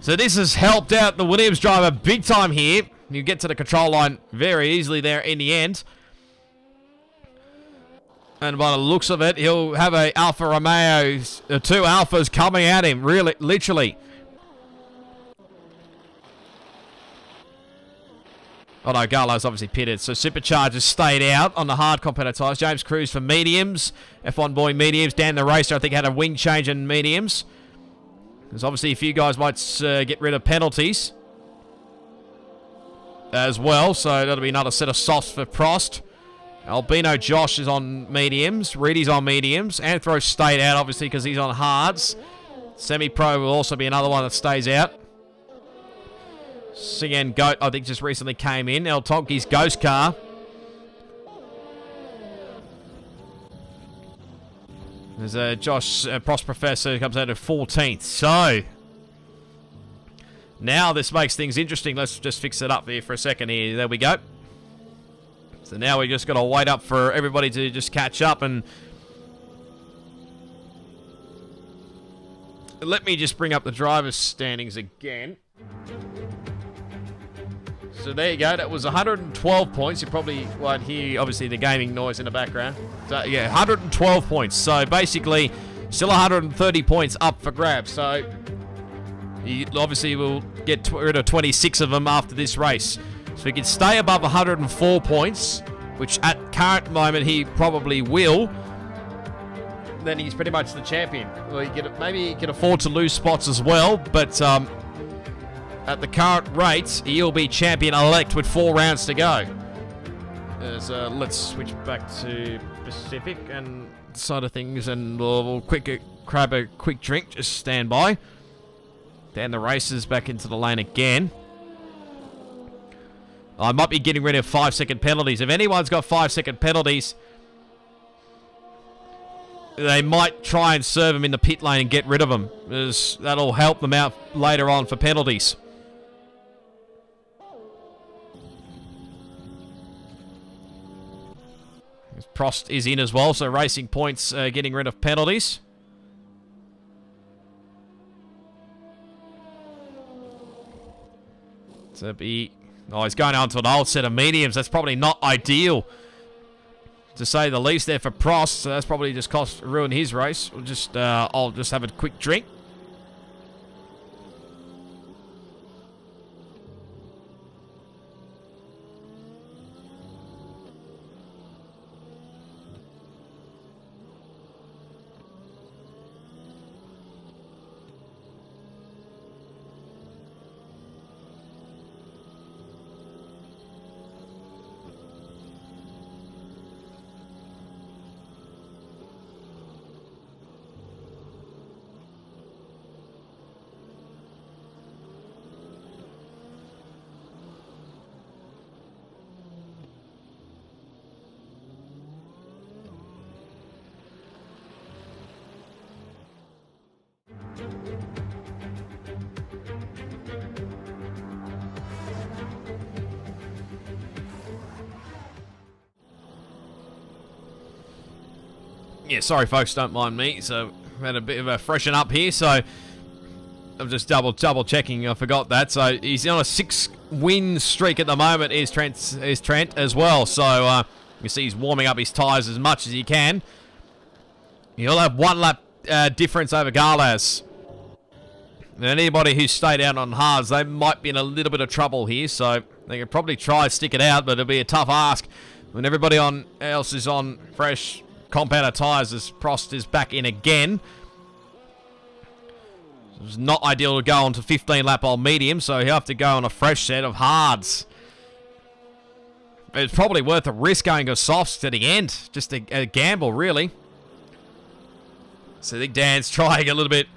So this has helped out the Williams driver big time here. You get to the control line very easily there in the end. And by the looks of it, he'll have a Alfa Romeo, two Alphas coming at him, really, literally. Oh no, Garlo's obviously pitted, so Supercharge has stayed out on the hard competitor tyres. James Cruz for mediums, F1 boy mediums. Dan the Racer, I think, had a wing change in mediums. There's obviously a few guys might get rid of penalties as well, so that'll be another set of softs for Prost. Albino Josh is on mediums. Reedy's on mediums. Anthro stayed out, obviously, because he's on hards. Semi-Pro will also be another one that stays out. CN Goat, I think, just recently came in. El Tonki's Ghost Car. There's a Josh Prost Professor who comes out of 14th. So, now this makes things interesting. Let's just fix it up here for a second here. There we go. So now we just got to wait up for everybody to just catch up, and let me just bring up the driver's standings again. So there you go. That was 112 points. You probably won't hear, obviously, the gaming noise in the background. So yeah, 112 points. So basically, still 130 points up for grabs. So he obviously will get rid of 26 of them after this race. So he can stay above 104 points, which at current moment he probably will. Then he's pretty much the champion. Well, maybe he can afford to lose spots as well, but at the current rates, he'll be champion-elect with 4 rounds to go. Let's switch back to Pacific and side of things, and we'll grab a quick drink. Just stand by. Dan the Racer's back into the lane again. I might be getting rid of 5-second penalties. If anyone's got 5-second penalties, they might try and serve them in the pit lane and get rid of them, because that'll help them out later on for penalties. Prost is in as well, so Racing Points getting rid of penalties. So he's going on to an old set of mediums. That's probably not ideal, to say the least, there for Prost. So that's probably just ruined his race. I'll just have a quick drink. Yeah, sorry folks, don't mind me. So had a bit of a freshen up here, so I'm just double checking. I forgot that. So he's on a 6-win streak at the moment. Is Trent as well. So you see he's warming up his tyres as much as he can. He'll have 1 lap difference over Garlas. And anybody who's stayed out on hards, they might be in a little bit of trouble here. So they could probably try and stick it out, but it'll be a tough ask when everybody else is on fresh compounder tyres as Prost is back in again. It's not ideal to go on to 15-lap old medium, so he'll have to go on a fresh set of hards. It's probably worth a risk going to softs to the end. Just a gamble, really. So I think Dan's trying a little bit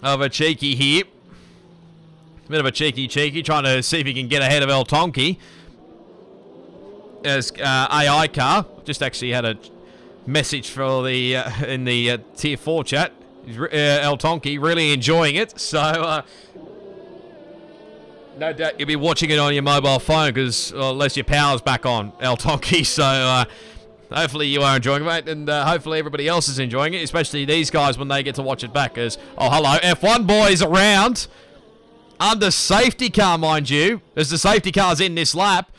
of a cheeky here. A bit of a cheeky, trying to see if he can get ahead of El Tonki. As AI car just actually had a message for the in the Tier 4 chat. El Tonki really enjoying it, so no doubt you'll be watching it on your mobile phone, because unless your power's back on, El Tonki. So hopefully you are enjoying it, and hopefully everybody else is enjoying it, especially these guys when they get to watch it back. As hello, F1 boys around under safety car, mind you, as the safety car's in this lap.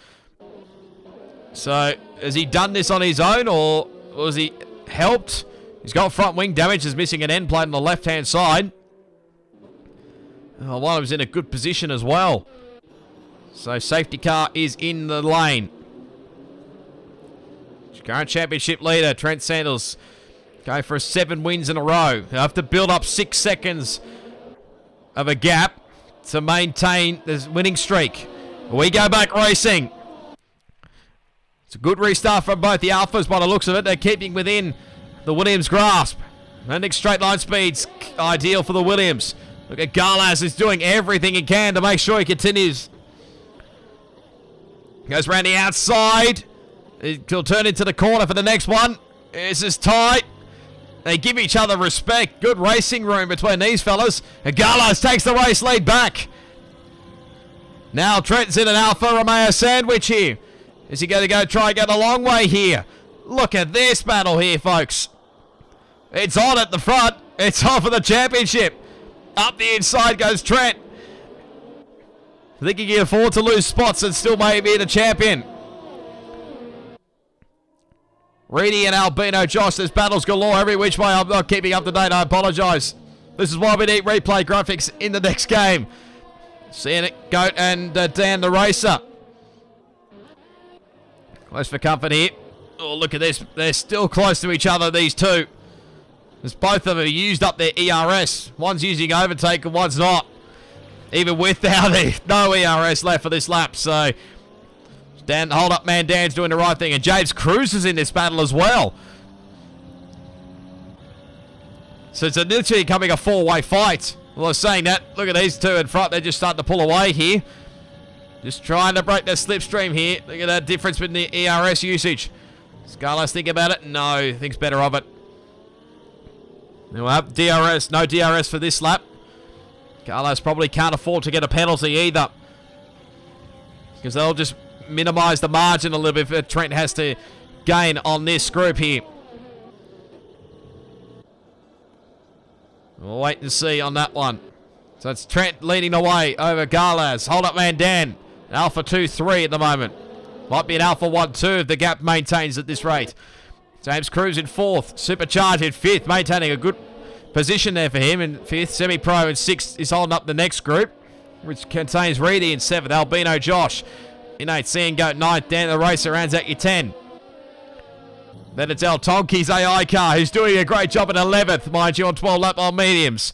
So has he done this on his own, or was he helped? He's got front wing damage. He's missing an end plate on the left-hand side. One of them's in a good position as well. So safety car is in the lane. Current championship leader, Trent Sanders, going for 7 wins in a row. They have to build up 6 seconds of a gap to maintain this winning streak. We go back racing. It's a good restart from both the Alphas by the looks of it. They're keeping within the Williams grasp. I think straight line speed's ideal for the Williams. Look at Garlas, is doing everything he can to make sure he continues. Goes around the outside. He'll turn into the corner for the next one. This is tight. They give each other respect. Good racing room between these fellas. And Garlas takes the race lead back. Now Trent's in an Alfa Romeo sandwich here. Is he going to try and go the long way here? Look at this battle here, folks. It's on at the front. It's on for the championship. Up the inside goes Trent. I think he can afford to lose spots and still may be the champion. Reedy and Albino Josh, there's battles galore every which way. I'm not keeping up to date, I apologise. This is why we need replay graphics in the next game. Seeing it, Goat and Dan the Racer. Close for comfort here. Oh, look at this. They're still close to each other, these two. As both of them have used up their ERS. One's using overtake and one's not. Even without no ERS left for this lap. So, Dan, hold up man, Dan's doing the right thing. And James Cruz is in this battle as well. So it's literally becoming a 4-way fight. Well, I was saying that. Look at these two in front. They're just starting to pull away here. Just trying to break their slipstream here. Look at that difference between the ERS usage. Scarlett think about it? No, thinks better of it. We'll have DRS. No DRS for this lap. Carlos probably can't afford to get a penalty either, because they'll just minimise the margin a little bit if Trent has to gain on this group here. We'll wait and see on that one. So it's Trent leading the way over Garlas. Hold up man Dan. Alpha 2-3 at the moment. Might be an Alpha 1-2 if the gap maintains at this rate. James Cruz in 4th. Supercharged in 5th. Maintaining a good position there for him in 5th. Semi-Pro in 6th is holding up the next group, which contains Reedy in 7th. Albino Josh in 8th. Seeing Goat 9th. Dan the Racer rounds out your 10. Then it's El Tonki's AI car, who's doing a great job at 11th, mind you, on 12 lap on mediums.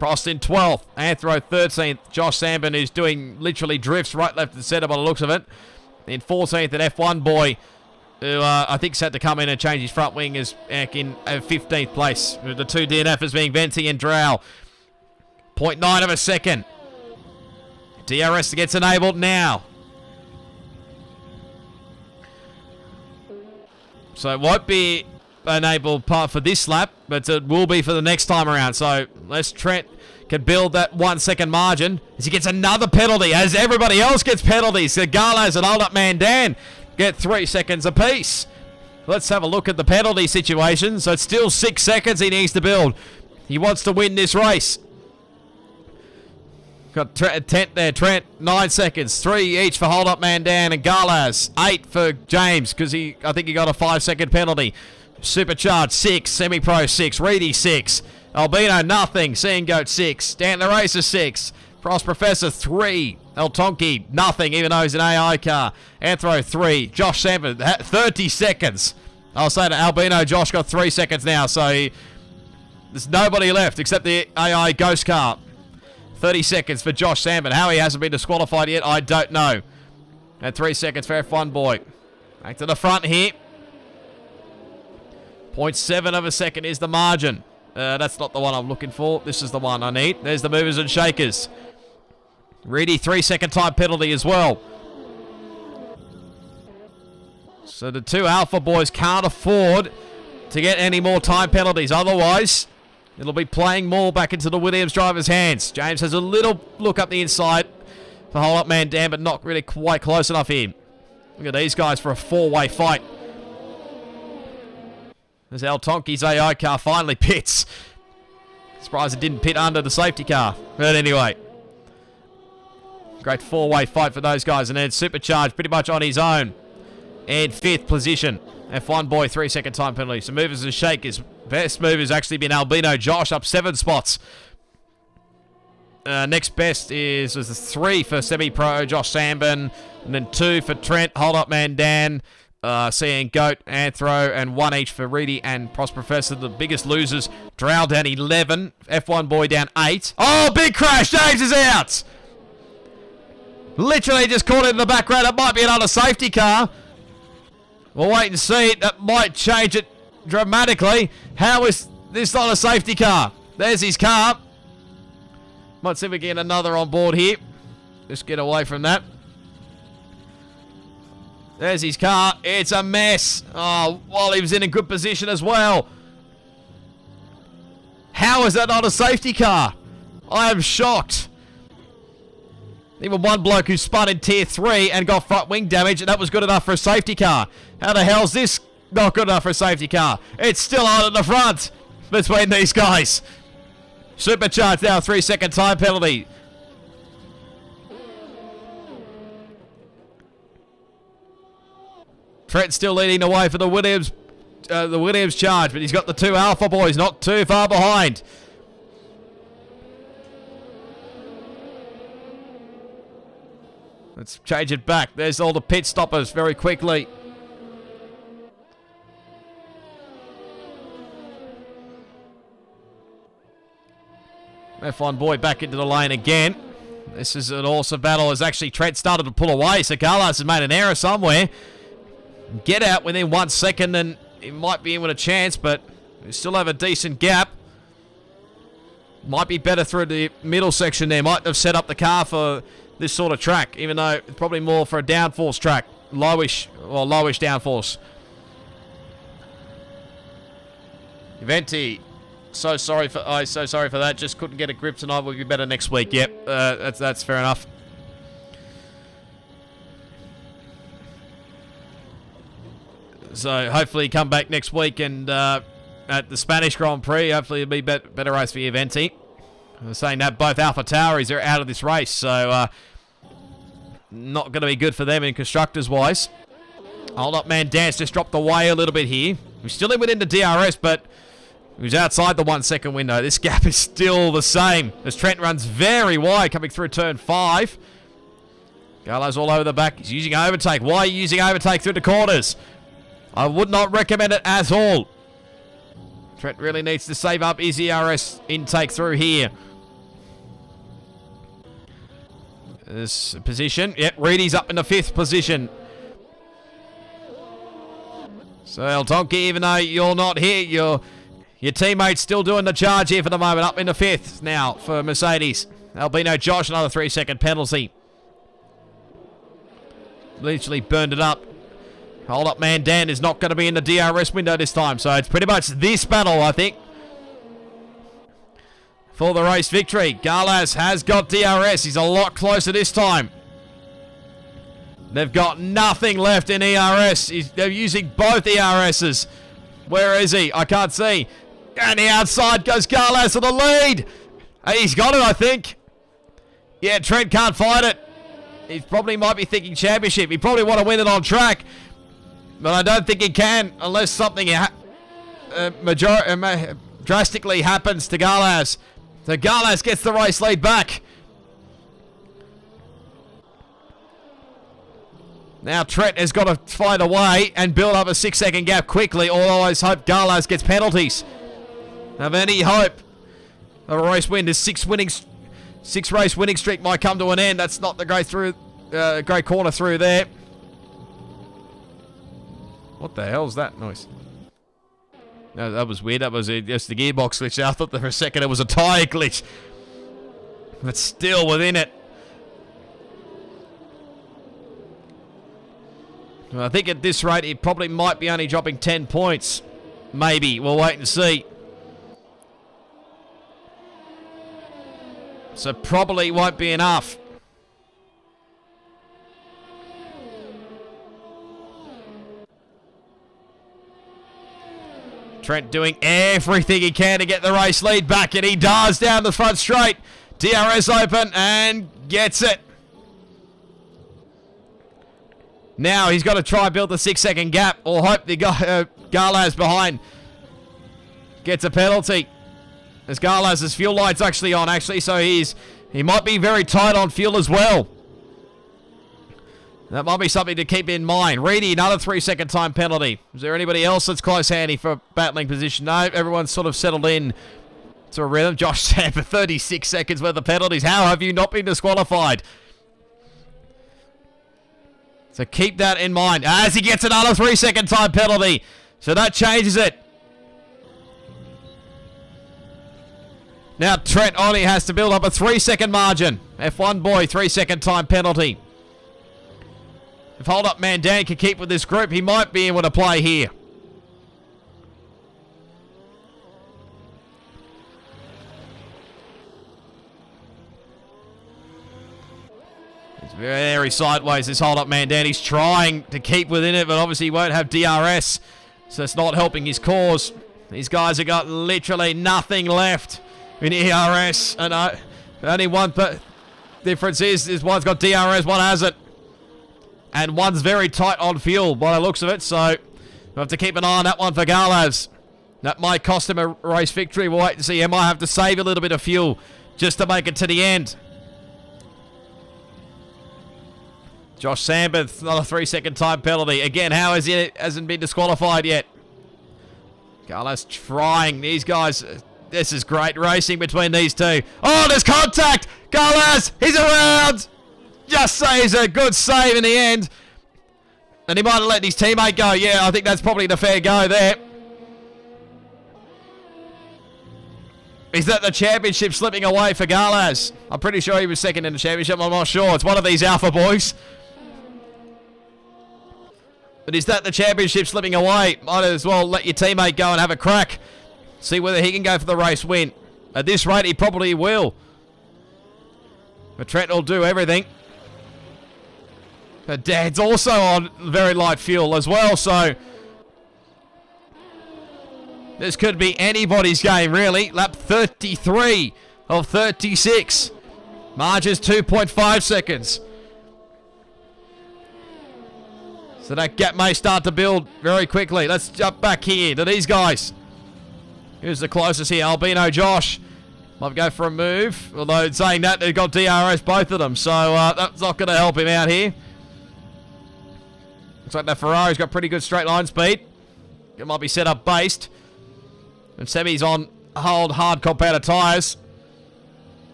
Prost in 12th, Anthro 13th, Josh Sambin, who's doing literally drifts right, left, and centre by the looks of it. In 14th, an F1 boy, who I think's had to come in and change his front wing, is in 15th place. With the 2 DNFs being Venti and Drow. 0.9 of a second. DRS gets enabled now. So it won't be enabled part for this lap, but it will be for the next time around. So unless Trent can build that 1 second margin, as he gets another penalty, as everybody else gets penalties. So Garlas and Old Up Man Dan get 3 seconds apiece. Let's have a look at the penalty situation. So it's still 6 seconds he needs to build. He wants to win this race. Got Trent there. Trent, 9 seconds. 3 each for Hold Up Man Dan and Garlas. 8 for James, because I think he got a 5 second penalty. Supercharged, 6. Semi-Pro, 6. Reedy, 6. Albino, nothing. Seeing Goat, 6. Dan the Racer, 6. Frost Professor, 3. El Tonki, nothing, even though he's an AI car. Anthro, 3. Josh 7, 30 seconds. I'll say that Albino Josh got 3 seconds now, so there's nobody left except the AI Ghost car. 30 seconds for Josh Sambin. How he hasn't been disqualified yet, I don't know. And 3 seconds for F1 boy. Back to the front here. 0.7 of a second is the margin. That's not the one I'm looking for. This is the one I need. There's the movers and shakers. Reedy, 3 second time penalty as well. So the 2 Alpha boys can't afford to get any more time penalties. Otherwise, it'll be playing more back into the Williams driver's hands. James has a little look up the inside for Hold Up Man Dan, but not really quite close enough here. Look at these guys for a 4-way fight. There's El Tonki's AI car finally pits. Surprised it didn't pit under the safety car. But anyway, great 4-way fight for those guys. And then Supercharged pretty much on his own. And 5th position. F1 boy, 3 second time penalty. So movers and shakers. Best move has actually been Albino Josh, up 7 spots. Next best was a 3 for Semi-Pro, Josh Sambin. And then 2 for Trent, Hold Up Man Dan. Seeing Goat, Anthro, and 1 each for Reedy and Prost Professor. The biggest losers. Drow down 11. F1 boy down 8. Oh, big crash. James is out. Literally just caught it in the background. It might be another safety car. We'll wait and see. That might change it dramatically. How is this not a safety car? There's his car. Might see if we get another on board here. Just get away from that. There's his car. It's a mess. Oh, while he was in a good position as well. How is that not a safety car? I am shocked. Even one bloke who spun in Tier 3 and got front wing damage, and that was good enough for a safety car. How the hell's this not good enough for a safety car? It's still on at the front between these guys. Supercharged now, 3 second time penalty. Trent still leading the way for the Williams charge, but he's got the 2 Alpha boys not too far behind. Let's change it back. There's all the pit stoppers very quickly. F1 boy back into the lane again. This is an awesome battle as actually Trent started to pull away, so Carlos has made an error somewhere. Get out within 1 second and he might be in with a chance, but we still have a decent gap. Might be better through the middle section there. Might have set up the car for this sort of track, even though it's probably more for a downforce track. Lowish downforce. Venti, so sorry for that. Just couldn't get a grip tonight. We'll be better next week. Yep, that's fair enough. So hopefully come back next week and at the Spanish Grand Prix, hopefully it'll be better race for you, Venti. I was saying that both Alpha Tauris are out of this race, so not going to be good for them in constructors-wise. Hold up, man. Dance just dropped away a little bit here. We're still in within the DRS, but he was outside the 1 second window. This gap is still the same as Trent runs very wide coming through turn 5. Garlo's all over the back. He's using overtake. Why are you using overtake through the corners? I would not recommend it at all. Trent really needs to save up his ERS intake through here. This position. Yep, Reedy's up in the 5th position. So El Tonki, even though you're not here, your teammate's still doing the charge here for the moment. Up in the 5th now for Mercedes. Albino Josh, another 3-second penalty. Literally burned it up. Hold up, man. Dan is not going to be in the DRS window this time. So it's pretty much this battle, I think, for the race victory. Garlas has got DRS. He's a lot closer this time. They've got nothing left in ERS. They're using both ERSs. Where is he? I can't see. And the outside goes Garlas to the lead. He's got it, I think. Yeah, Trent can't fight it. He probably might be thinking championship. He probably want to win it on track. But I don't think he can unless something drastically happens to Garlas. So Garlas gets the race lead back. Now Trent has got to find a way and build up a 6-second gap quickly. Although I hope Garlas gets penalties. Have any hope of a race win? This 6-race winning streak might come to an end. That's not the great corner through there. What the hell's that noise? No, that was weird. That was just the gearbox glitch. I thought that for a second it was a tyre glitch. But still within it. Well, I think at this rate it probably might be only dropping 10 points. Maybe. We'll wait and see. So probably won't be enough. Trent doing everything he can to get the race lead back, and he does down the front straight. DRS open and gets it. Now he's got to try and build the 6-second gap, or hope the Garlas behind gets a penalty. As Garlas' fuel light's actually on, so he might be very tight on fuel as well. That might be something to keep in mind. Reedy, another 3-second time penalty. Is there anybody else that's close handy for battling position? No, everyone's sort of settled in to a rhythm. Josh Sam for 36 seconds worth of penalties. How have you not been disqualified? So keep that in mind as he gets another 3-second time penalty. So that changes it. Now Trent only has to build up a 3-second margin. F1 boy, 3-second time penalty. If Hold Up Man Dan can keep with this group, he might be able to play here. It's very sideways, this Hold Up Man Dan. He's trying to keep within it, but obviously he won't have DRS, so it's not helping his cause. These guys have got literally nothing left in ERS, and only one difference is one's got DRS, one hasn't. And one's very tight on fuel by the looks of it, so we'll have to keep an eye on that one for Garlas. That might cost him a race victory. We'll wait and see. He might have to save a little bit of fuel just to make it to the end. Josh Sambeth, another 3-second time penalty. Again, how is he hasn't been disqualified yet? Garlas trying. These guys, this is great racing between these two. Oh, there's contact! Garlas, he's around! Just saves a good save in the end. And he might have let his teammate go. Yeah, I think that's probably the fair go there. Is that the championship slipping away for Garlas? I'm pretty sure he was second in the championship. I'm not sure. It's one of these alpha boys. But is that the championship slipping away? Might as well let your teammate go and have a crack. See whether he can go for the race win. At this rate, he probably will. But Trent will do everything. But Dad's also on very light fuel as well, so This could be anybody's game, really. Lap 33 of 36. Margin's 2.5 seconds. So that gap may start to build very quickly. Let's jump back here to these guys. Who's the closest here? Albino Josh. Might go for a move. Although saying that, they've got DRS, both of them. So that's not going to help him out here. Looks like that Ferrari's got pretty good straight line speed. It might be set up based. And Semi's on hard compounded tyres.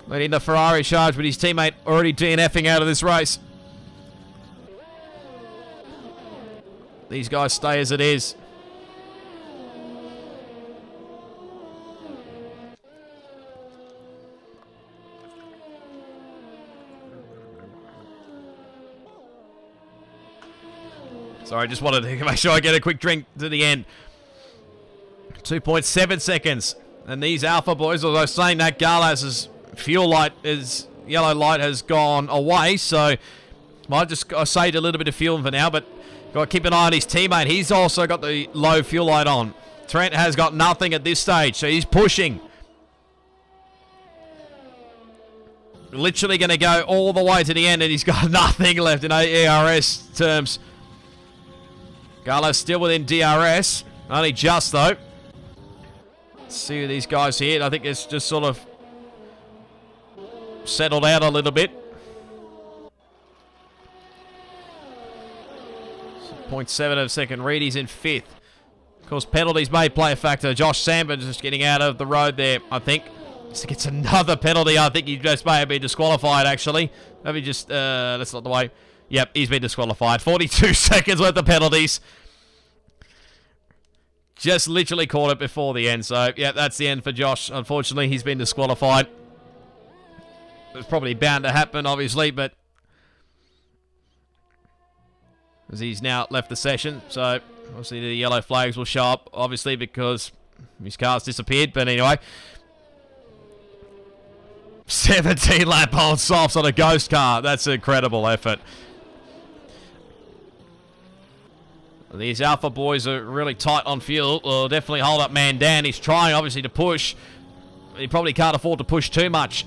Leading the Ferrari charge, but his teammate already DNFing out of this race. These guys stay as it is. Sorry, just wanted to make sure I get a quick drink to the end. 2.7 seconds. And these Alpha boys, although saying that Garlas's fuel light, his yellow light has gone away, so might just saved a little bit of fuel for now, but got to keep an eye on his teammate. He's also got the low fuel light on. Trent has got nothing at this stage, so he's pushing. Literally going to go all the way to the end, and he's got nothing left in ERS terms. Garlas still within DRS. Only just, though. Let's see these guys here. I think it's just sort of settled out a little bit. 0.7 of a second. Reedy's in 5th. Of course, penalties may play a factor. Josh Sandberg just getting out of the road there, I think. Just gets another penalty. I think he just may have been disqualified, actually. Maybe just, that's not the way. Yep, he's been disqualified. 42 seconds worth of penalties. Just literally caught it before the end. So, yeah, that's the end for Josh. Unfortunately, he's been disqualified. It was probably bound to happen, obviously, but as he's now left the session. So, obviously, the yellow flags will show up, obviously, because his car's disappeared. But anyway, 17 lap on softs on a ghost car. That's an incredible effort. These Alpha boys are really tight on fuel. Will definitely hold up Mandan. He's trying, obviously, to push. He probably can't afford to push too much.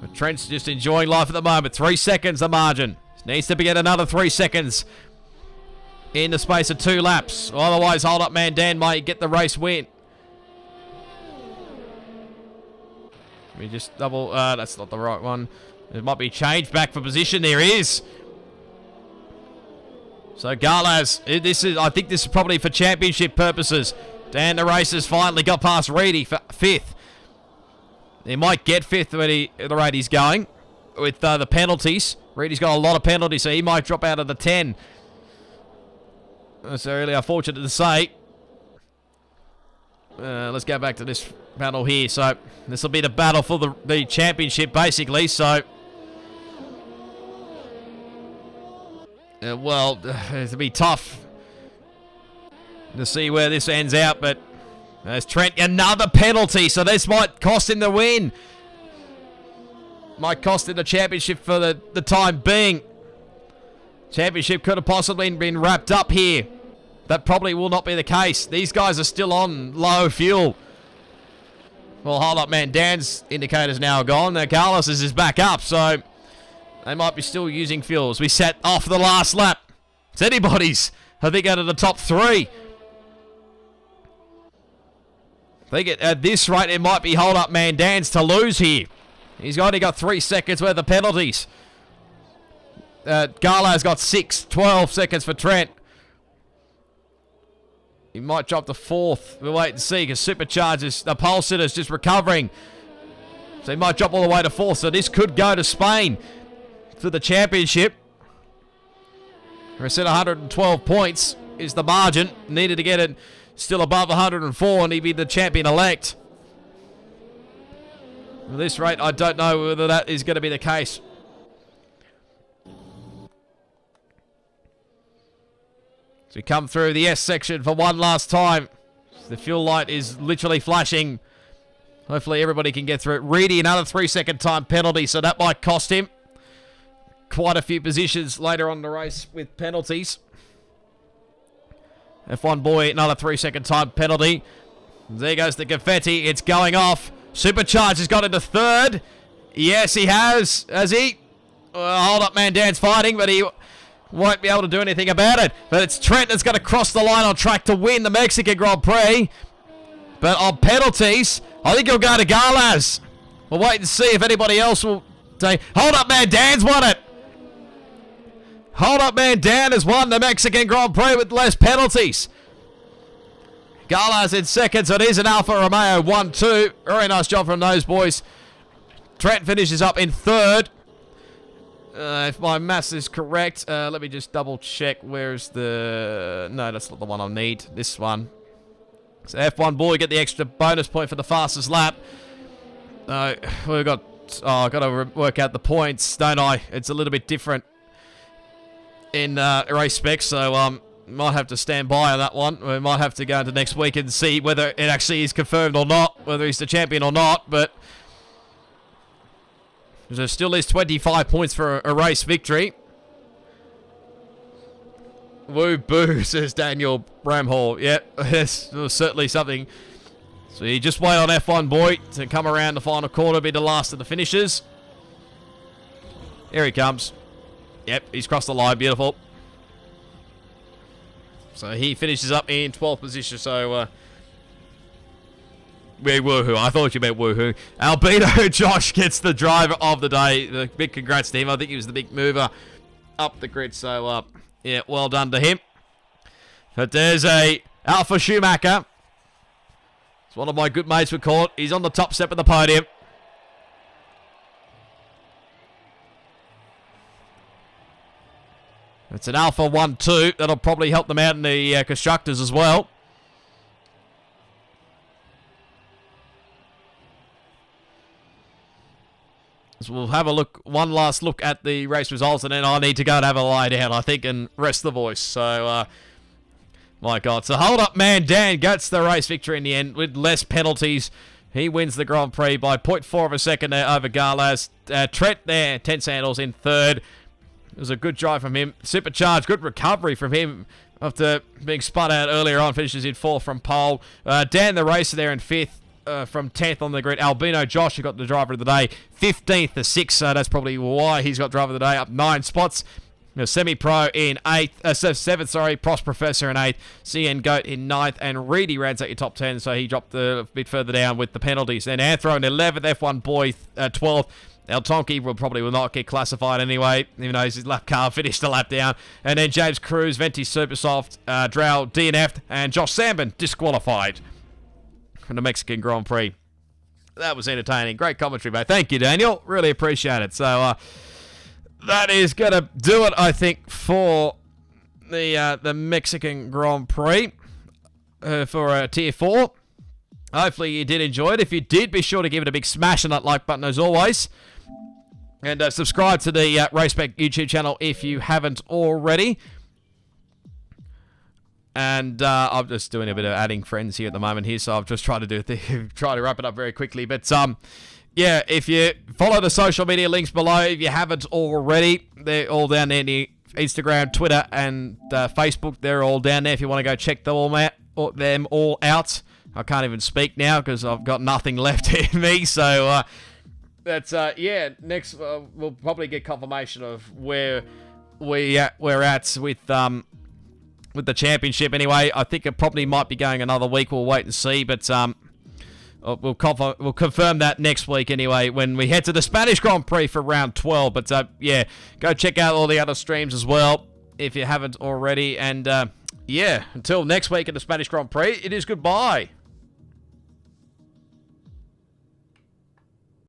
But Trent's just enjoying life at the moment. 3 seconds the margin. Needs to get another 3 seconds in the space of 2 laps. Otherwise, hold up Mandan might get the race win. We just double... that's not the right one. It might be changed back for position. There he is. So Garlas, I think this is probably for championship purposes. Dan the race has finally got past Reedy for 5th. He might get 5th at the rate he's going with the penalties. Reedy's got a lot of penalties, so he might drop out of the 10. That's really unfortunate to say. Let's go back to this battle here. So this will be the battle for the championship, basically. So, well, it'll be tough to see where this ends out. But there's Trent, another penalty. So this might cost him the win. Might cost him the championship for the time being. Championship could have possibly been wrapped up here. That probably will not be the case. These guys are still on low fuel. Well, hold up, man. Dan's indicator's now gone. Now Carlos's is back up, so they might be still using fuel as we set off the last lap. It's anybody's. I think out of the top 3. I think at this rate, it might be hold up, man. Dan's to lose here. He's only got 3 seconds worth of penalties. Garlo's got 6, 12 seconds for Trent. He might drop to 4th. We'll wait and see because Superchargers, the pole sitter's just recovering. So he might drop all the way to 4th. So this could go to Spain for the championship. I said 112 points is the margin. Needed to get it still above 104 and he'd be the champion-elect. At this rate, I don't know whether that is going to be the case. So we come through the S section for one last time. The fuel light is literally flashing. Hopefully everybody can get through it. Reedy, another 3-second time penalty, so that might cost him quite a few positions later on in the race with penalties. F1 boy, another 3-second time penalty. There goes the confetti. It's going off. Supercharge has got into third. Yes, he has. Has he? Hold up, man. Dan's fighting, but he won't be able to do anything about it. But it's Trent that's going to cross the line on track to win the Mexican Grand Prix. But on penalties, I think he'll go to Galaz. We'll wait and see if anybody else will take... Hold up, man. Dan's won it. Hold up, man. Dan has won the Mexican Grand Prix with less penalties. Galaz in second, so it is an Alfa Romeo 1-2. Very nice job from those boys. Trent finishes up in third. If my maths is correct, let me just double check. Where's the... No, that's not the one I need. This one. So F1 boy get the extra bonus point for the fastest lap. We've got... Oh, I've got to work out the points, don't I? It's a little bit different in race spec, so might have to stand by on that one. We might have to go into next week and see whether it actually is confirmed or not, whether he's the champion or not, but there still is 25 points for a race victory. Woo boo, says Daniel Bramhall. Yep, yes, certainly something. So you just wait on F1 boy to come around the final corner, be the last of the finishers. Here he comes. Yep, he's crossed the line, beautiful. So he finishes up in 12th position, so... woohoo. I thought you meant woohoo. Albino Josh gets the driver of the day. The big congrats to him. I think he was the big mover up the grid, so, yeah, well done to him. But there's a Alpha Schumacher. It's one of my good mates we call it. He's on the top step of the podium. It's an Alpha 1-2. That'll probably help them out in the constructors as well. So we'll have a look, one last look at the race results, and then I need to go and have a lie down, I think, and rest the voice. So, my God. So hold up, man. Dan gets the race victory in the end with less penalties. He wins the Grand Prix by 0.4 of a second there over Galaz. Trent there, 10 sandals in third. It was a good drive from him. Supercharged, good recovery from him after being spun out earlier on. Finishes in fourth from pole. Dan the racer there in fifth. From 10th on the grid. Albino Josh, who got the driver of the day, 15th to 6th, so that's probably why he's got driver of the day, up 9 spots. Semi-Pro in 8th, 7th, sorry, Prost Professor in 8th, CN Goat in 9th, and Reedy rounds out your top 10, so he dropped a bit further down with the penalties. Then Anthro in 11th, F1 Boy 12th, El Tonki will not get classified anyway, even though his lap car finished the lap down. And then James Cruz, Venti Supersoft, Drow DNF'd, and Josh Sambon disqualified from the Mexican Grand Prix. That was entertaining. Great commentary, mate. Thank you, Daniel. Really appreciate it. So, that is going to do it, I think, for the Mexican Grand Prix for Tier 4. Hopefully you did enjoy it. If you did, be sure to give it a big smash on that like button as always. And subscribe to the Race Spec YouTube channel if you haven't already. And I'm just doing a bit of adding friends here at the moment here, so I've just tried to try to wrap it up very quickly. But yeah, if you follow the social media links below, if you haven't already, they're all down there. Instagram, Twitter, and Facebook, they're all down there. If you want to go check them all out, I can't even speak now because I've got nothing left in me. So that's yeah. Next, we'll probably get confirmation of where we're at with the championship anyway. I think it probably might be going another week. We'll wait and see, but we'll confirm that next week anyway when we head to the Spanish Grand Prix for round 12. But yeah, go check out all the other streams as well if you haven't already. And yeah, until next week at the Spanish Grand Prix, it is goodbye.